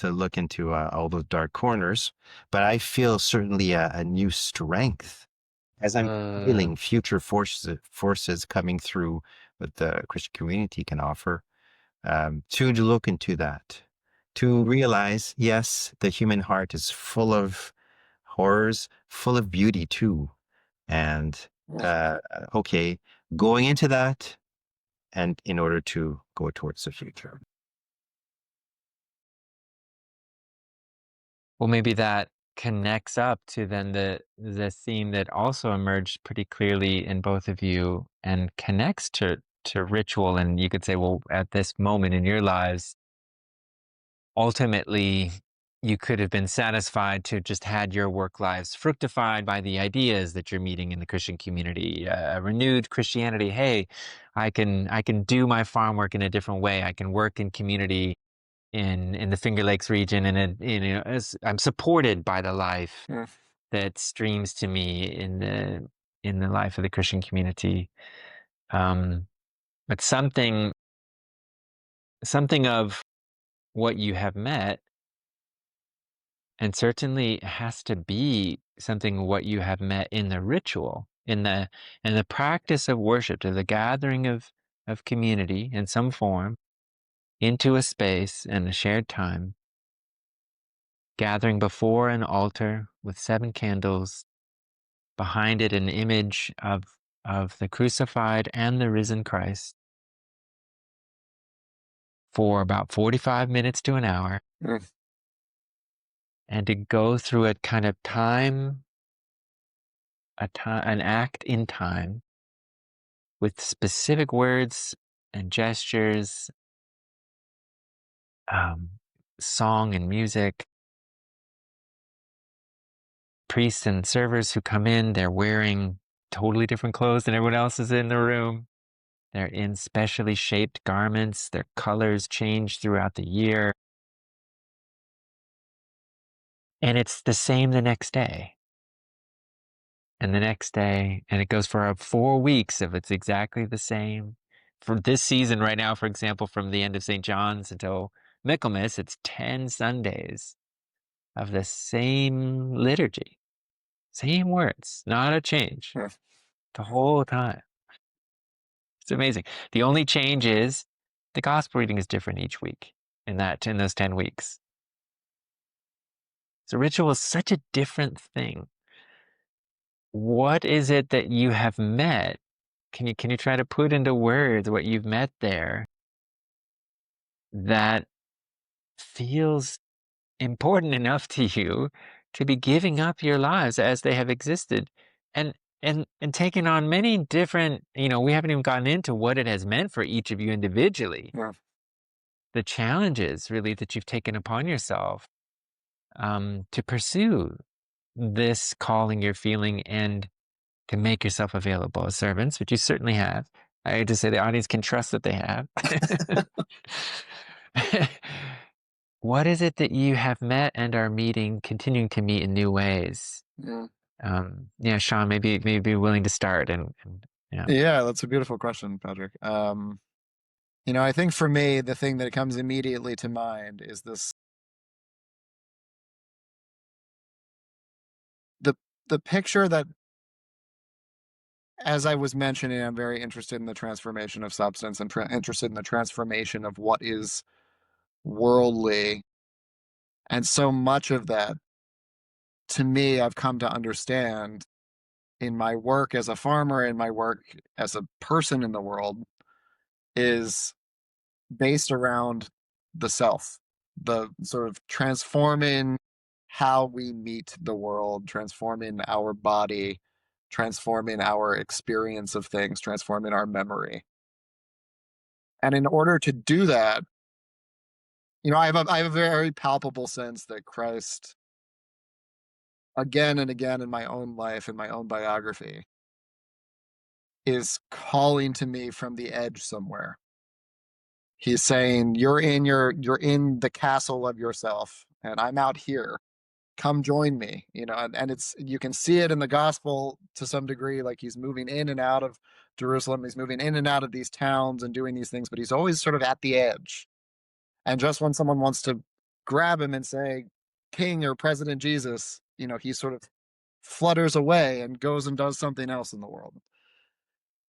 look into all those dark corners, but I feel certainly a new strength as I'm Mm, feeling future forces coming through what the Christian community can offer, to look into that, to realize, yes, the human heart is full of horrors, full of beauty too. And okay, going into that and in order to go towards the future. Well, maybe that connects up to then the theme that also emerged pretty clearly in both of you and connects to ritual. And you could say, well, at this moment in your lives, ultimately you could have been satisfied to just had your work lives fructified by the ideas that you're meeting in the Christian community, a renewed Christianity. Hey, I can do my farm work in a different way. I can work in community in the Finger Lakes region, and as I'm supported by the life that streams to me in the life of the Christian community. But something of what you have met, and certainly has to be something what you have met in the ritual, in the practice of worship, to the gathering of community in some form into a space and a shared time, gathering before an altar with 7 candles, behind it an image of the crucified and the risen Christ, for about 45 minutes to an hour, and to go through a kind of an act in time with specific words and gestures, song and music. Priests and servers who come in, they're wearing totally different clothes than everyone else is in the room. They're in specially shaped garments. Their colors change throughout the year. And it's the same the next day. And the next day. And it goes for 4 weeks if it's exactly the same. For this season right now, for example, from the end of St. John's until Michaelmas, it's 10 Sundays of the same liturgy. Same words, not a change the whole time. It's amazing. The only change is the gospel reading is different each week in those 10 weeks. So ritual is such a different thing. What is it that you have met? Can you try to put into words what you've met there that feels important enough to you to be giving up your lives as they have existed, and taking on many different, we haven't even gotten into what it has meant for each of you individually. The challenges really that you've taken upon yourself to pursue this calling you're feeling and to make yourself available as servants, which you certainly have. I hate to say the audience can trust that they have. What is it that you have met and are meeting, continuing to meet in new ways? Yeah, Sean, maybe be willing to start Yeah, that's a beautiful question, Patrick. I think for me, the thing that comes immediately to mind is the picture that, as I was mentioning, I'm very interested in the transformation of substance and interested in the transformation of what is worldly. And so much of that, to me, I've come to understand in my work as a farmer, in my work as a person in the world, is based around the self, the sort of transforming how we meet the world, transforming our body, transforming our experience of things, transforming our memory. And in order to do that, I have a very palpable sense that Christ, again and again in my own life, in my own biography, is calling to me from the edge somewhere. He's saying, you're in the castle of yourself, and I'm out here. Come join me. And it's, you can see it in the gospel to some degree, like he's moving in and out of Jerusalem, he's moving in and out of these towns and doing these things, but he's always sort of at the edge. And just when someone wants to grab him and say, King or President Jesus, he sort of flutters away and goes and does something else in the world.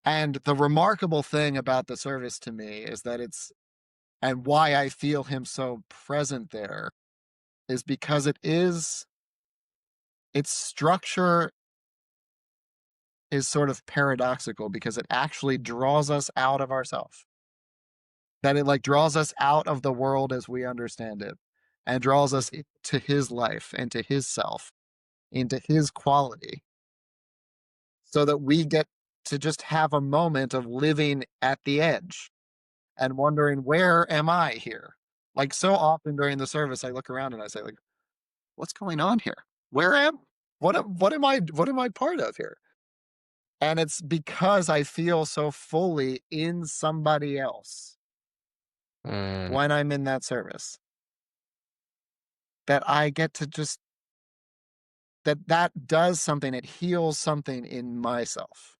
And the remarkable thing about the service to me is that and why I feel him so present there is because its structure is sort of paradoxical because it actually draws us out of ourselves. That it like draws us out of the world as we understand it and draws us to his life and to his self, into his quality, so that we get to just have a moment of living at the edge and wondering, where am I here? Like so often during the service, I look around and I say, like, what's going on here? Where am what am I part of here? And it's because I feel so fully in somebody else Mm. when I'm in that service that I get to just that does something. It heals something in myself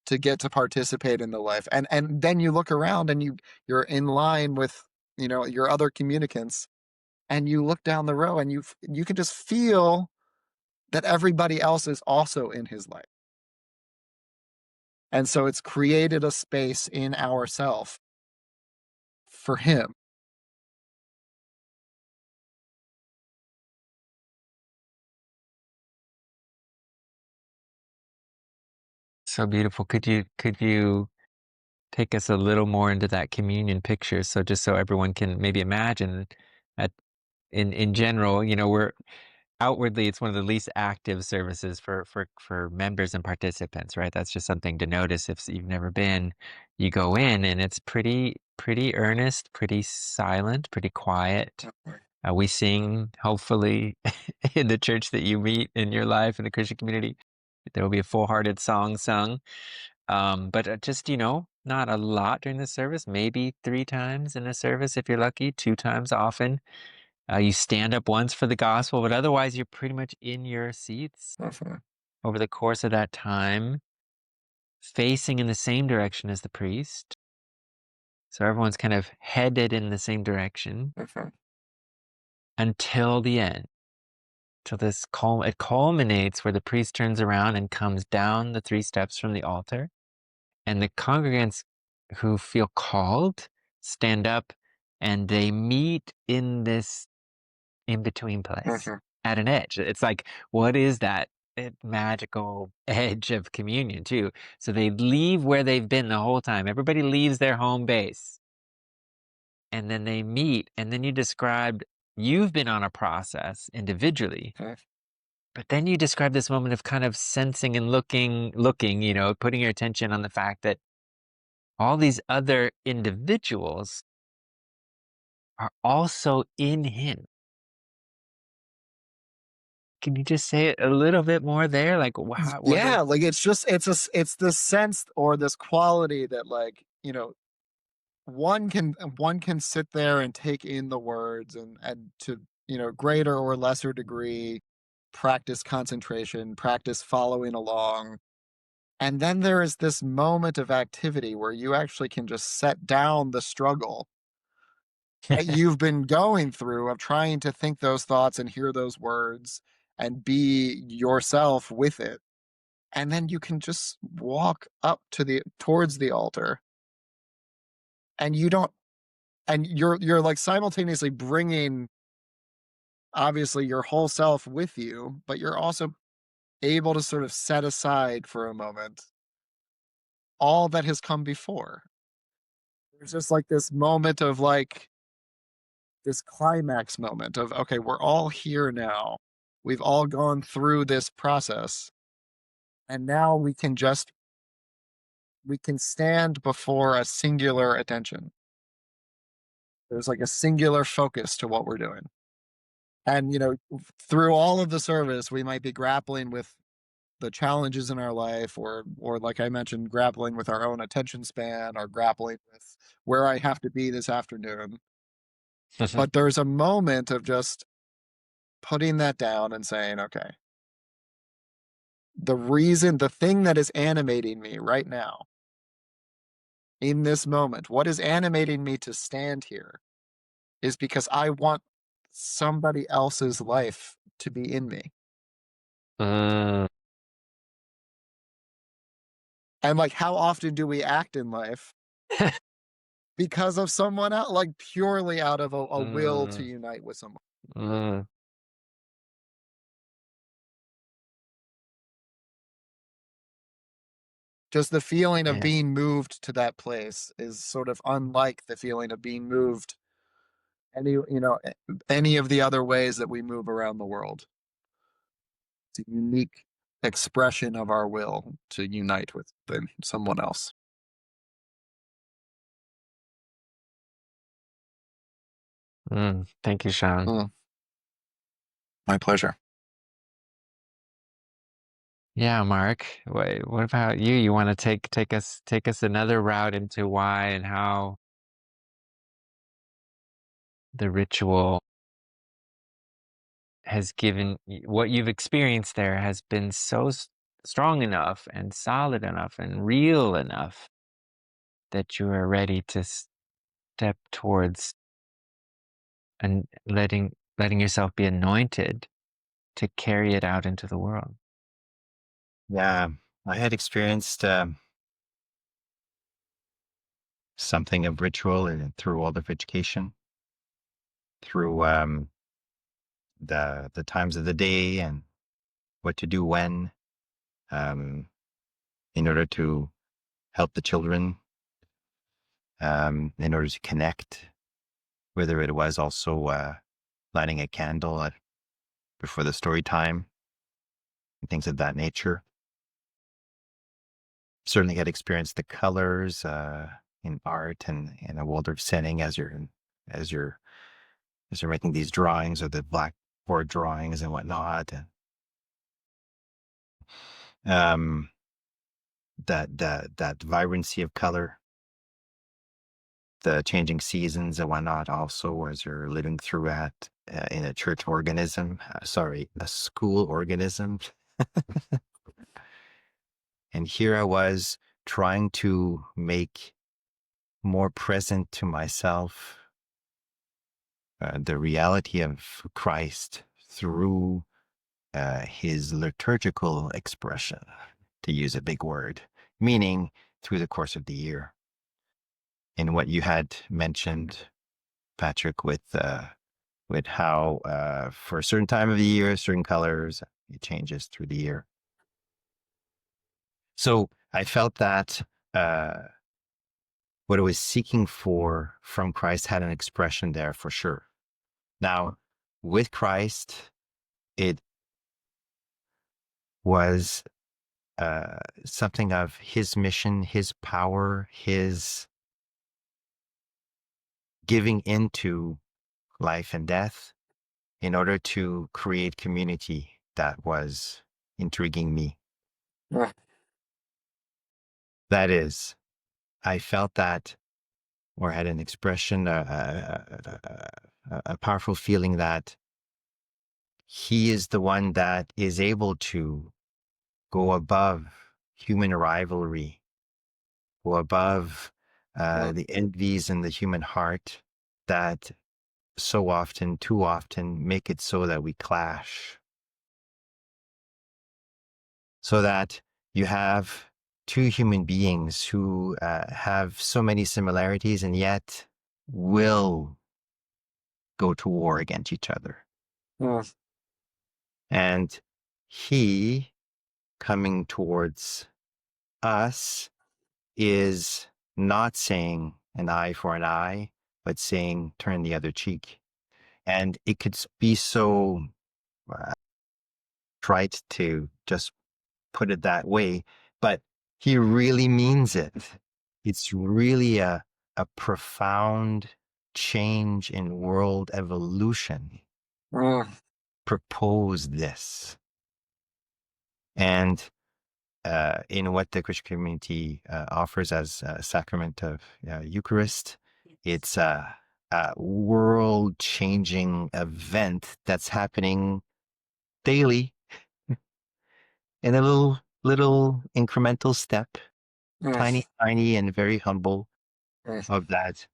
to get to participate in the life. And then you look around and you're in line with, your other communicants, and you look down the row and you can just feel that everybody else is also in his life. And so it's created a space in ourself for him. So beautiful. Could you take us a little more into that communion picture? So just so everyone can maybe imagine at in general, we're outwardly it's one of the least active services for members and participants, right? That's just something to notice if you've never been. You go in and it's pretty earnest, pretty silent, pretty quiet. We sing, hopefully, in the church that you meet in your life in the Christian community. There will be a full-hearted song sung. But just, not a lot during the service, maybe 3 times in a service if you're lucky, 2 times often. You stand up once for the gospel, but otherwise you're pretty much in your seats over the course of that time, facing in the same direction as the priest. So everyone's kind of headed in the same direction until the end. Till it culminates where the priest turns around and comes down the 3 steps from the altar. And the congregants who feel called stand up and they meet in this in-between place at an edge. It's like, what is that magical edge of communion too? So they leave where they've been the whole time. Everybody leaves their home base. And then they meet. And then you described you've been on a process individually. But then you describe this moment of kind of sensing and looking, putting your attention on the fact that all these other individuals are also in him. Can you just say it a little bit more there? Like, wow, Yeah, like it's this sense or this quality that, like, one can sit there and take in the words and to, greater or lesser degree practice concentration, practice following along. And then there is this moment of activity where you actually can just set down the struggle that you've been going through of trying to think those thoughts and hear those words and be yourself with it. And then you can just walk up towards the altar, and you're like simultaneously bringing obviously your whole self with you, but you're also able to sort of set aside for a moment all that has come before. There's just like this moment of like this climax moment of, okay, we're all here now. We've all gone through this process. And now we can stand before a singular attention. There's like a singular focus to what we're doing. And, through all of the service, we might be grappling with the challenges in our life, or like I mentioned, grappling with our own attention span, or grappling with where I have to be this afternoon. But there's a moment of just putting that down and saying, okay, the thing that is animating me right now in this moment, what is animating me to stand here is because I want somebody else's life to be in me. Mm. And like, how often do we act in life because of someone else, like purely out of a will to unite with someone? Mm. Just the feeling of Yeah. being moved to that place is sort of unlike the feeling of being moved any of the other ways that we move around the world. It's a unique expression of our will to unite with someone else. Thank you, Sean. Mm, my pleasure. Yeah, Mark. What about you? You want to take us another route into why and how the ritual has given what you've experienced there has been so strong enough and solid enough and real enough that you are ready to step towards and letting yourself be anointed to carry it out into the world. Yeah, I had experienced something of ritual and through all of education, through the times of the day and what to do when, um, in order to help the children, in order to connect, whether it was also lighting a candle before the story time and things of that nature. Certainly had experienced the colors in art and in a Waldorf setting as you're as you're making these drawings or the blackboard drawings and whatnot. And, um, that vibrancy of color, the changing seasons and whatnot. Also, as you're living through at in a church organism, a school organism. And here I was trying to make more present to myself the reality of Christ through his liturgical expression, to use a big word, meaning through the course of the year. And what you had mentioned, Patrick, with how for a certain time of the year, certain colors, it changes through the year. So I felt that what I was seeking for from Christ had an expression there for sure. Now, with Christ, it was something of his mission, his power, his giving into life and death in order to create community that was intriguing me. Yeah. That is, I felt that, or had an expression, a powerful feeling that he is the one that is able to go above human rivalry, go above the envies in the human heart that so often, too often, make it so that we clash. So that you have two human beings who have so many similarities and yet will go to war against each other. Mm, And he coming towards us is not saying an eye for an eye, but saying turn the other cheek. And it could be so trite to just put it that way, but he really means it. It's really a profound change in world evolution. mm, Propose this. And in what the Christian community offers as a sacrament of Eucharist, it's a world-changing event that's happening daily in a little incremental step, mm, tiny, and very humble mm, of that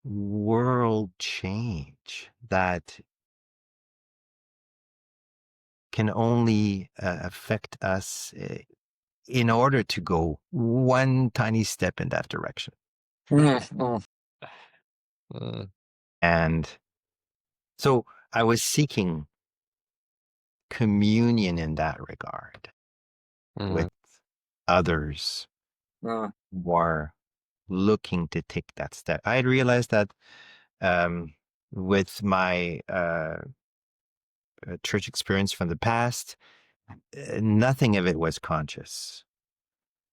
world change that can only affect us in order to go one tiny step in that direction. mm, mm. Mm, And so I was seeking communion in that regard mm, with others were looking to take that step. I had realized that with my church experience from the past, nothing of it was conscious.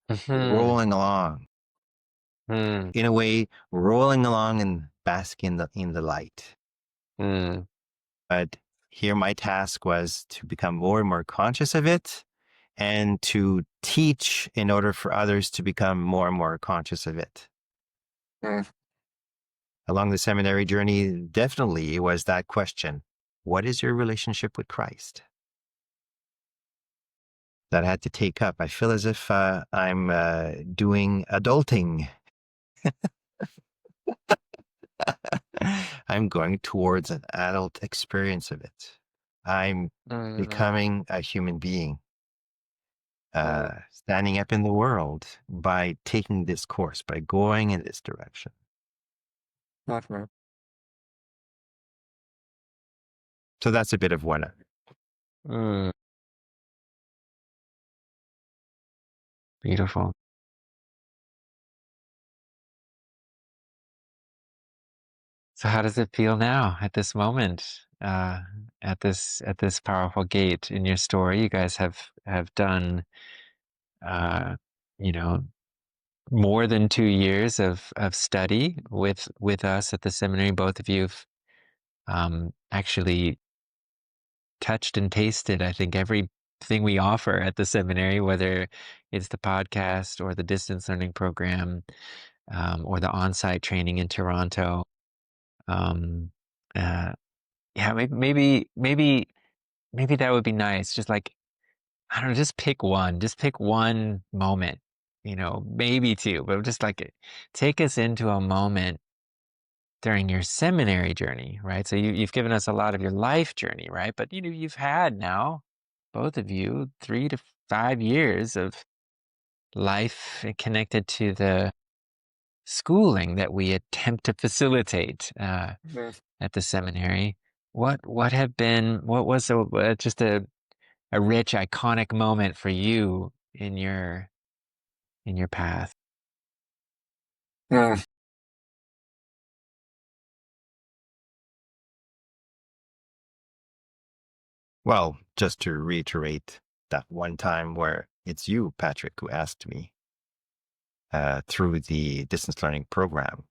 Mhm. Rolling along, Mm. in a way, rolling along and basking in the light. Mm. But here my task was to become more and more conscious of it and to teach in order for others to become more and more conscious of it. Along the seminary journey, definitely it was that question: what is your relationship with Christ? That I had to take up. I feel as if I'm doing adulting. I'm going towards an adult experience of it. I'm Mm. becoming a human being, Mm. standing up in the world by taking this course, by going in this direction. So that's a bit of what Mm. Beautiful. So how does it feel now at this moment, at this powerful gate in your story? You guys have done, uh, you know, more than 2 years of study with us at the seminary. Both of you've actually touched and tasted, I think, everything we offer at the seminary, whether it's the podcast or the distance learning program, or the on-site training in Toronto. Um, uh, yeah, maybe that would be nice. Just like, I don't know, just pick one moment, maybe two, but just like take us into a moment during your seminary journey, right? So you've given us a lot of your life journey, right? But you've had now, both of you, 3 to 5 years of life connected to the schooling that we attempt to facilitate at the seminary. What was just a rich, iconic moment for you in your path? Well, just to reiterate that one time where it's you, Patrick, who asked me through the distance learning program,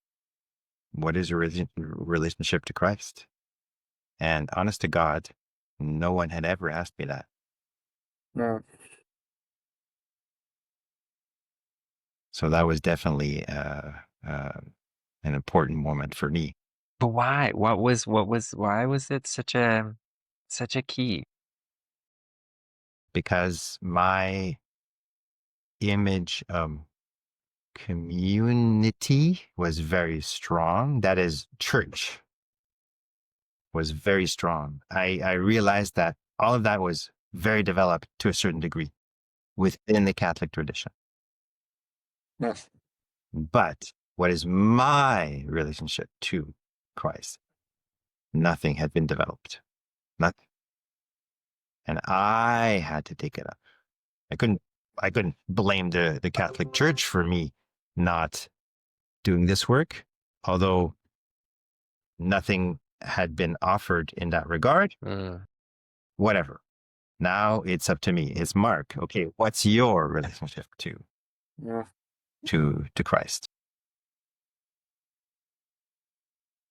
what is your relationship to Christ? And honest to God, no one had ever asked me that. So that was definitely an important moment for me. But why? Why was it such a key? Because my image of community was very strong. That is, church was very strong. I realized that all of that was very developed to a certain degree within the Catholic tradition. Yes. But what is my relationship to Christ? Nothing had been developed. Nothing. And I had to take it up. I couldn't blame the Catholic Church for me not doing this work, although nothing had been offered in that regard. Mm. Whatever. Now it's up to me. It's Mark. Okay, what's your relationship to Christ?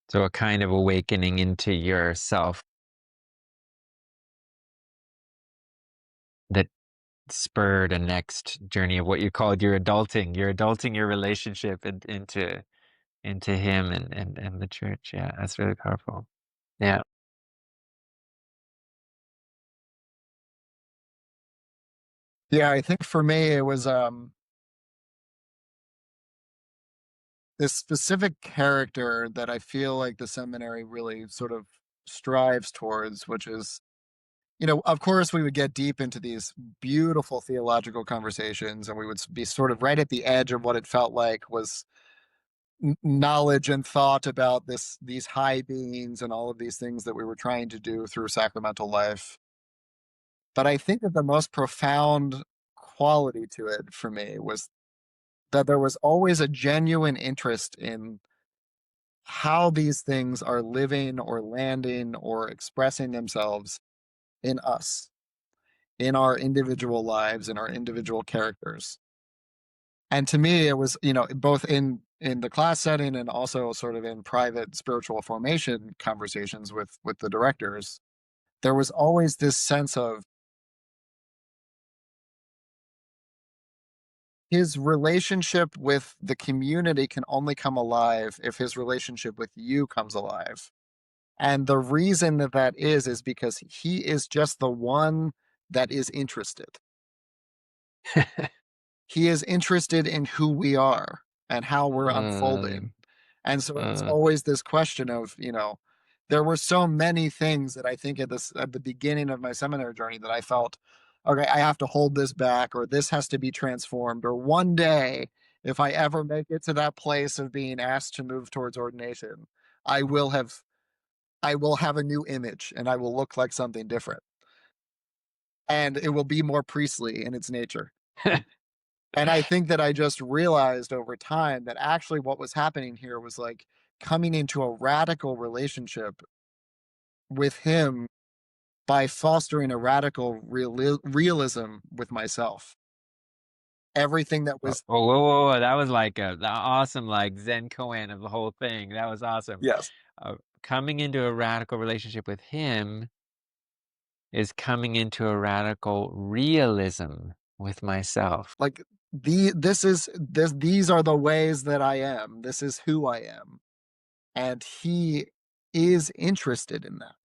So a kind of awakening into yourself that spurred a next journey of what you called your adulting. You're adulting your relationship into him and the church. Yeah, that's really powerful. Yeah. Yeah, I think for me it was this specific character that I feel like the seminary really sort of strives towards, which is, of course, we would get deep into these beautiful theological conversations, and we would be sort of right at the edge of what it felt like was knowledge and thought about these high beings and all of these things that we were trying to do through sacramental life. But I think that the most profound quality to it for me was that there was always a genuine interest in how these things are living or landing or expressing themselves in us, in our individual lives, in our individual characters. And to me, it was, both in the class setting and also sort of in private spiritual formation conversations with the directors, there was always this sense of his relationship with the community can only come alive if his relationship with you comes alive. And the reason that that is because he is just the one that is interested. He is interested in who we are and how we're Mm, unfolding. And so it's mm. always this question of, there were so many things that I think at the beginning of my seminary journey that I felt, okay, I have to hold this back, or this has to be transformed, or one day, if I ever make it to that place of being asked to move towards ordination, I will have I will have a new image and I will look like something different. And it will be more priestly in its nature. And I think that I just realized over time that actually what was happening here was like coming into a radical relationship with him by fostering a radical realism with myself. Everything that Oh, was, whoa, whoa, whoa. That was like the awesome, like Zen koan of the whole thing. That was awesome. yes, Coming into a radical relationship with him is coming into a radical realism with myself. like these are the ways that I am. This is who I am. And he is interested in that.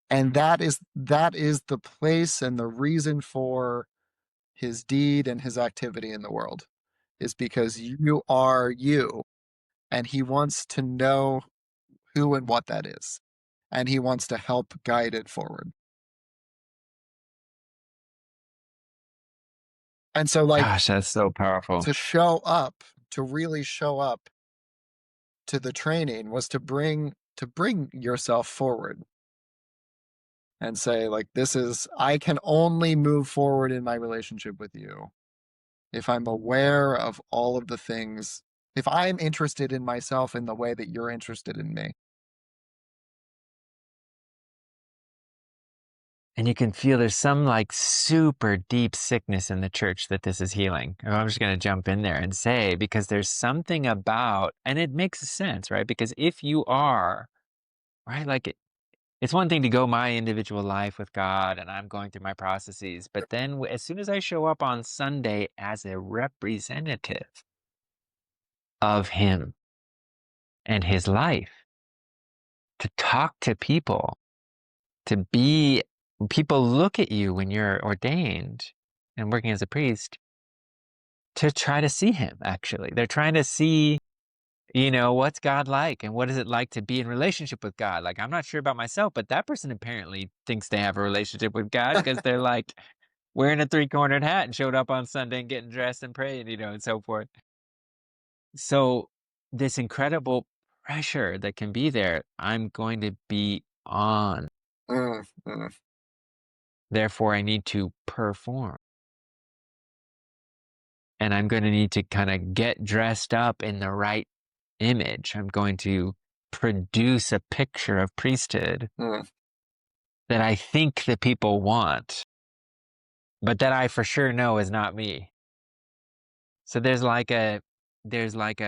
And that is the place and the reason for his deed and his activity in the world, is because you are you, and he wants to know who and what that is, and he wants to help guide it forward. And so, like, Gosh, that's so powerful. to really show up to the training was to bring yourself forward and say, like, I can only move forward in my relationship with you if I'm aware of all of the things, if I'm interested in myself in the way that you're interested in me. And you can feel there's some like super deep sickness in the church that this is healing. I'm just going to jump in there and say, because there's something about, and it makes sense, right? Because if you are, right, like it's one thing to go my individual life with God and I'm going through my processes, but then as soon as I show up on Sunday as a representative of Him and His life, to talk to people, to be, people look at you when you're ordained and working as a priest to try to see Him, actually. They're trying to see, what's God like and what is it like to be in relationship with God? Like, I'm not sure about myself, but that person apparently thinks they have a relationship with God because they're like wearing a three-cornered hat and showed up on Sunday and getting dressed and praying, and so forth. So this incredible pressure that can be there, I'm going to be on. Mm, mm, Therefore, I need to perform. And I'm going to need to kind of get dressed up in the right image. I'm going to produce a picture of priesthood mm. that I think the people want, but that I for sure know is not me. So there's like a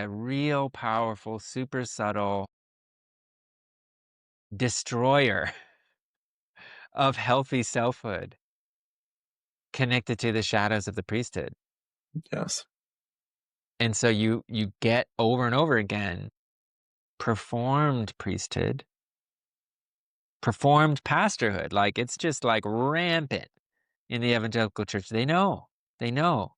real powerful, super subtle destroyer of healthy selfhood connected to the shadows of the priesthood. Yes. And so you get over and over again performed priesthood, performed pastorhood. Like it's just like rampant in the evangelical church. They know. They know.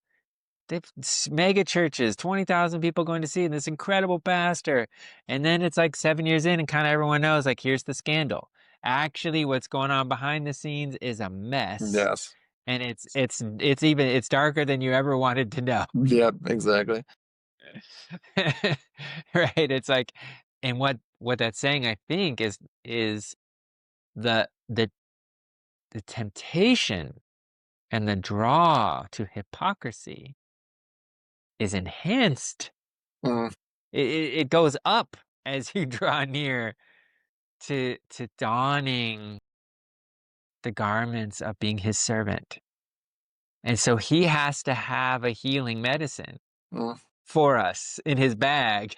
They've mega churches, 20,000 people going to see this incredible pastor. And then it's like 7 years in and kind of everyone knows, like, here's the scandal. Actually, what's going on behind the scenes is a mess. Yes. And it's darker than you ever wanted to know. Yep, exactly. Right. It's like, and what that's saying, I think, is the the the temptation and the draw to hypocrisy is enhanced. Mm. It goes up as you draw near to donning the garments of being his servant. And so he has to have a healing medicine Mm. for us in his bag.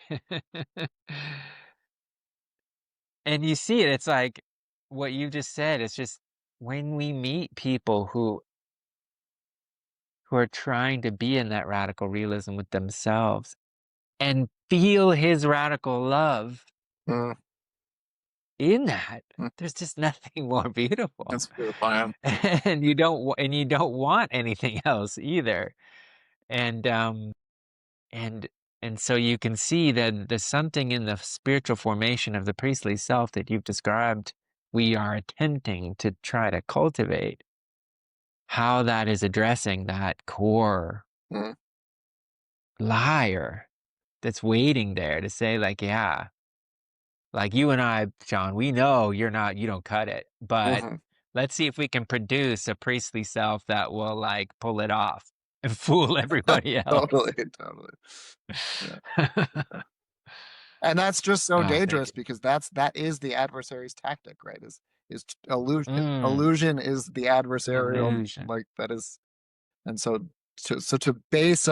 And you see it, it's like what you just said. It's just when we meet people who are trying to be in that radical realism with themselves and feel his radical love Mm. in that, Mm. there's just nothing more beautiful. That's beautiful. And you don't want anything else either. And and so you can see that there's something in the spiritual formation of the priestly self that you've described we are attempting to try to cultivate, how that is addressing that core Mm. liar that's waiting there to say, like, yeah, like you and I, John, we know you don't cut it, but Mm-hmm. let's see if we can produce a priestly self that will like pull it off and fool everybody else. Totally. Yeah. And that's just so Oh, thank dangerous you. because that is the adversary's tactic, right? Is illusion. Mm, Illusion is the adversarial, illusion. like that is, and so to base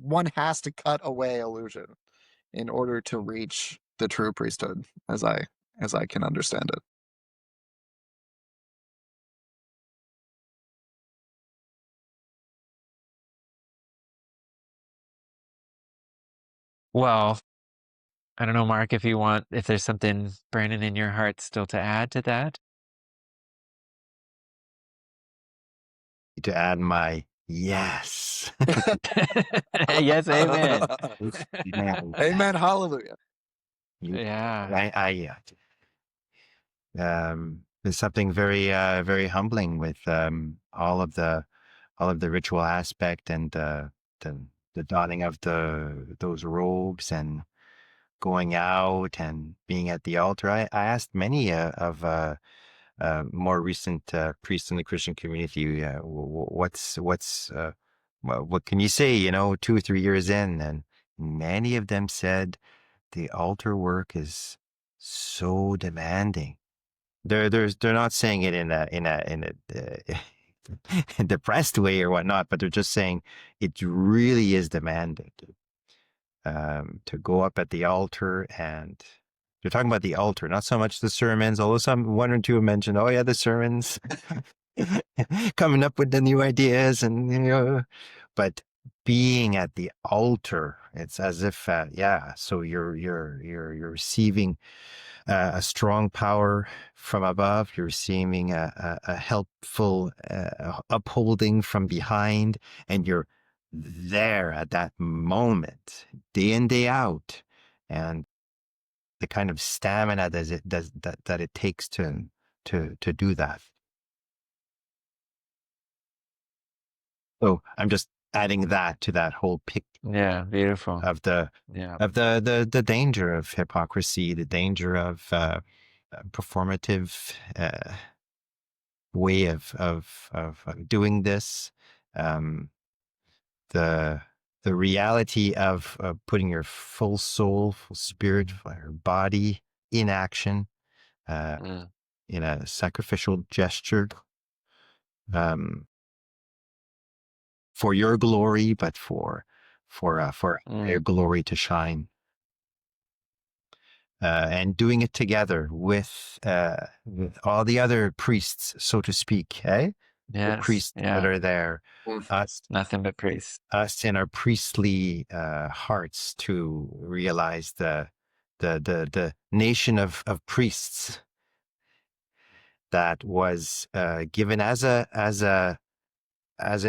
one has to cut away illusion in order to reach the true priesthood, as I can understand it. Well, I don't know, Mark, if there's something burning in your heart still to add to that. To add my yes. Yes, amen. Amen. Amen. Hallelujah. Yeah. There's something very humbling with all of the ritual aspect and the donning of those robes and going out and being at the altar. I asked many of more recent priests in the Christian community, what can you say? 2 or 3 years in, and many of them said the altar work is so demanding. They're not saying it in a depressed way or whatnot, but they're just saying it really is demanding to go up at the altar. And they're talking about the altar, not so much the sermons, although one or two have mentioned, oh yeah, the sermons, coming up with the new ideas, and but being at the altar, it's as if so you're receiving a strong power from above. You're receiving a helpful upholding from behind, and you're there at that moment, day in, day out, and the kind of stamina that it takes to do that. So I'm just adding that to that whole picture Yeah, beautiful. of the Yeah. danger of hypocrisy, the danger of performative way of doing this, the reality of putting your full soul, full spirit, your body in action, Mm, in a sacrificial gesture, for your glory, but for your mm, glory to shine. And doing it together with all the other priests, so to speak, the yes. priests that Yeah. are there, us Nothing but priests. in our priestly hearts, to realize the nation of priests that was given as an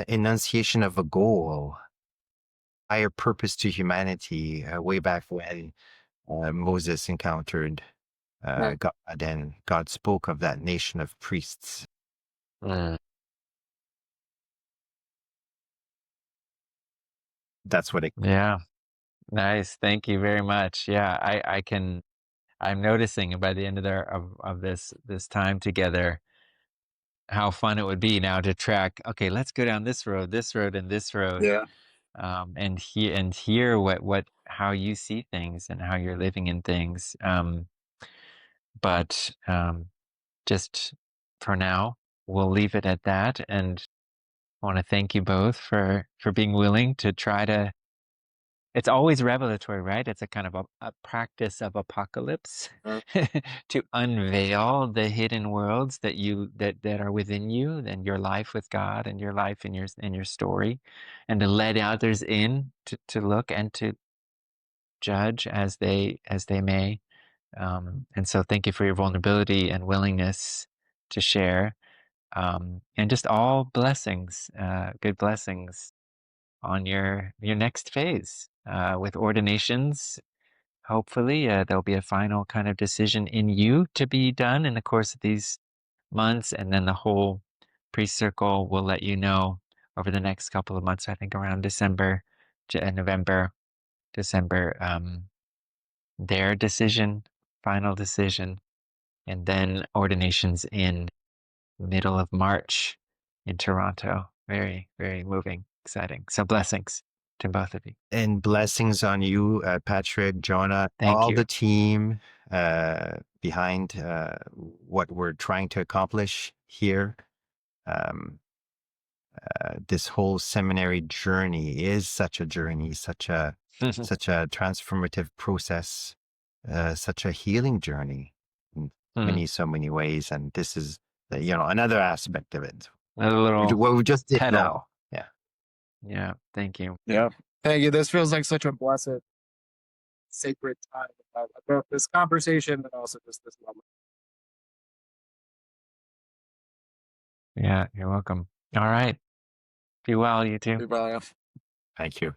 enunciation of a goal, higher purpose to humanity, way back when Moses encountered Mm. God, and God spoke of that nation of priests. Mm, That's what it. yeah. Nice. Thank you very much. Yeah, I'm noticing by the end of this time together how fun it would be now to track, okay, let's go down this road, and this road. Yeah. and hear how you see things and how you're living in things. But just for now, we'll leave it at that. And I want to thank you both for being willing to try to. It's always revelatory, right? It's a kind of a practice of apocalypse to unveil the hidden worlds that are within you and your life with God and your life in your story, and to let others in to look and to judge as they may. And so thank you for your vulnerability and willingness to share, and just all blessings, good blessings on your next phase, with ordinations. Hopefully, there'll be a final kind of decision in you to be done in the course of these months, and then the whole priest circle will let you know over the next couple of months. I think around December, November, December, their decision, final decision, and then ordinations in middle of March in Toronto. Very, very moving, exciting. So blessings to both of you. And blessings on you, Patrick, Jonah, Thank all you. the team behind what we're trying to accomplish here. This whole seminary journey is such a journey, such a transformative process, such a healing journey in so many ways. And this is, another aspect of it. A little What we just did pedal. now. Yeah. Yeah. Thank you. Yeah. Thank you. This feels like such a blessed, sacred time. Both this conversation and also just this moment. Yeah. You're welcome. All right. Be well, you two. Be well, yeah. Thank you.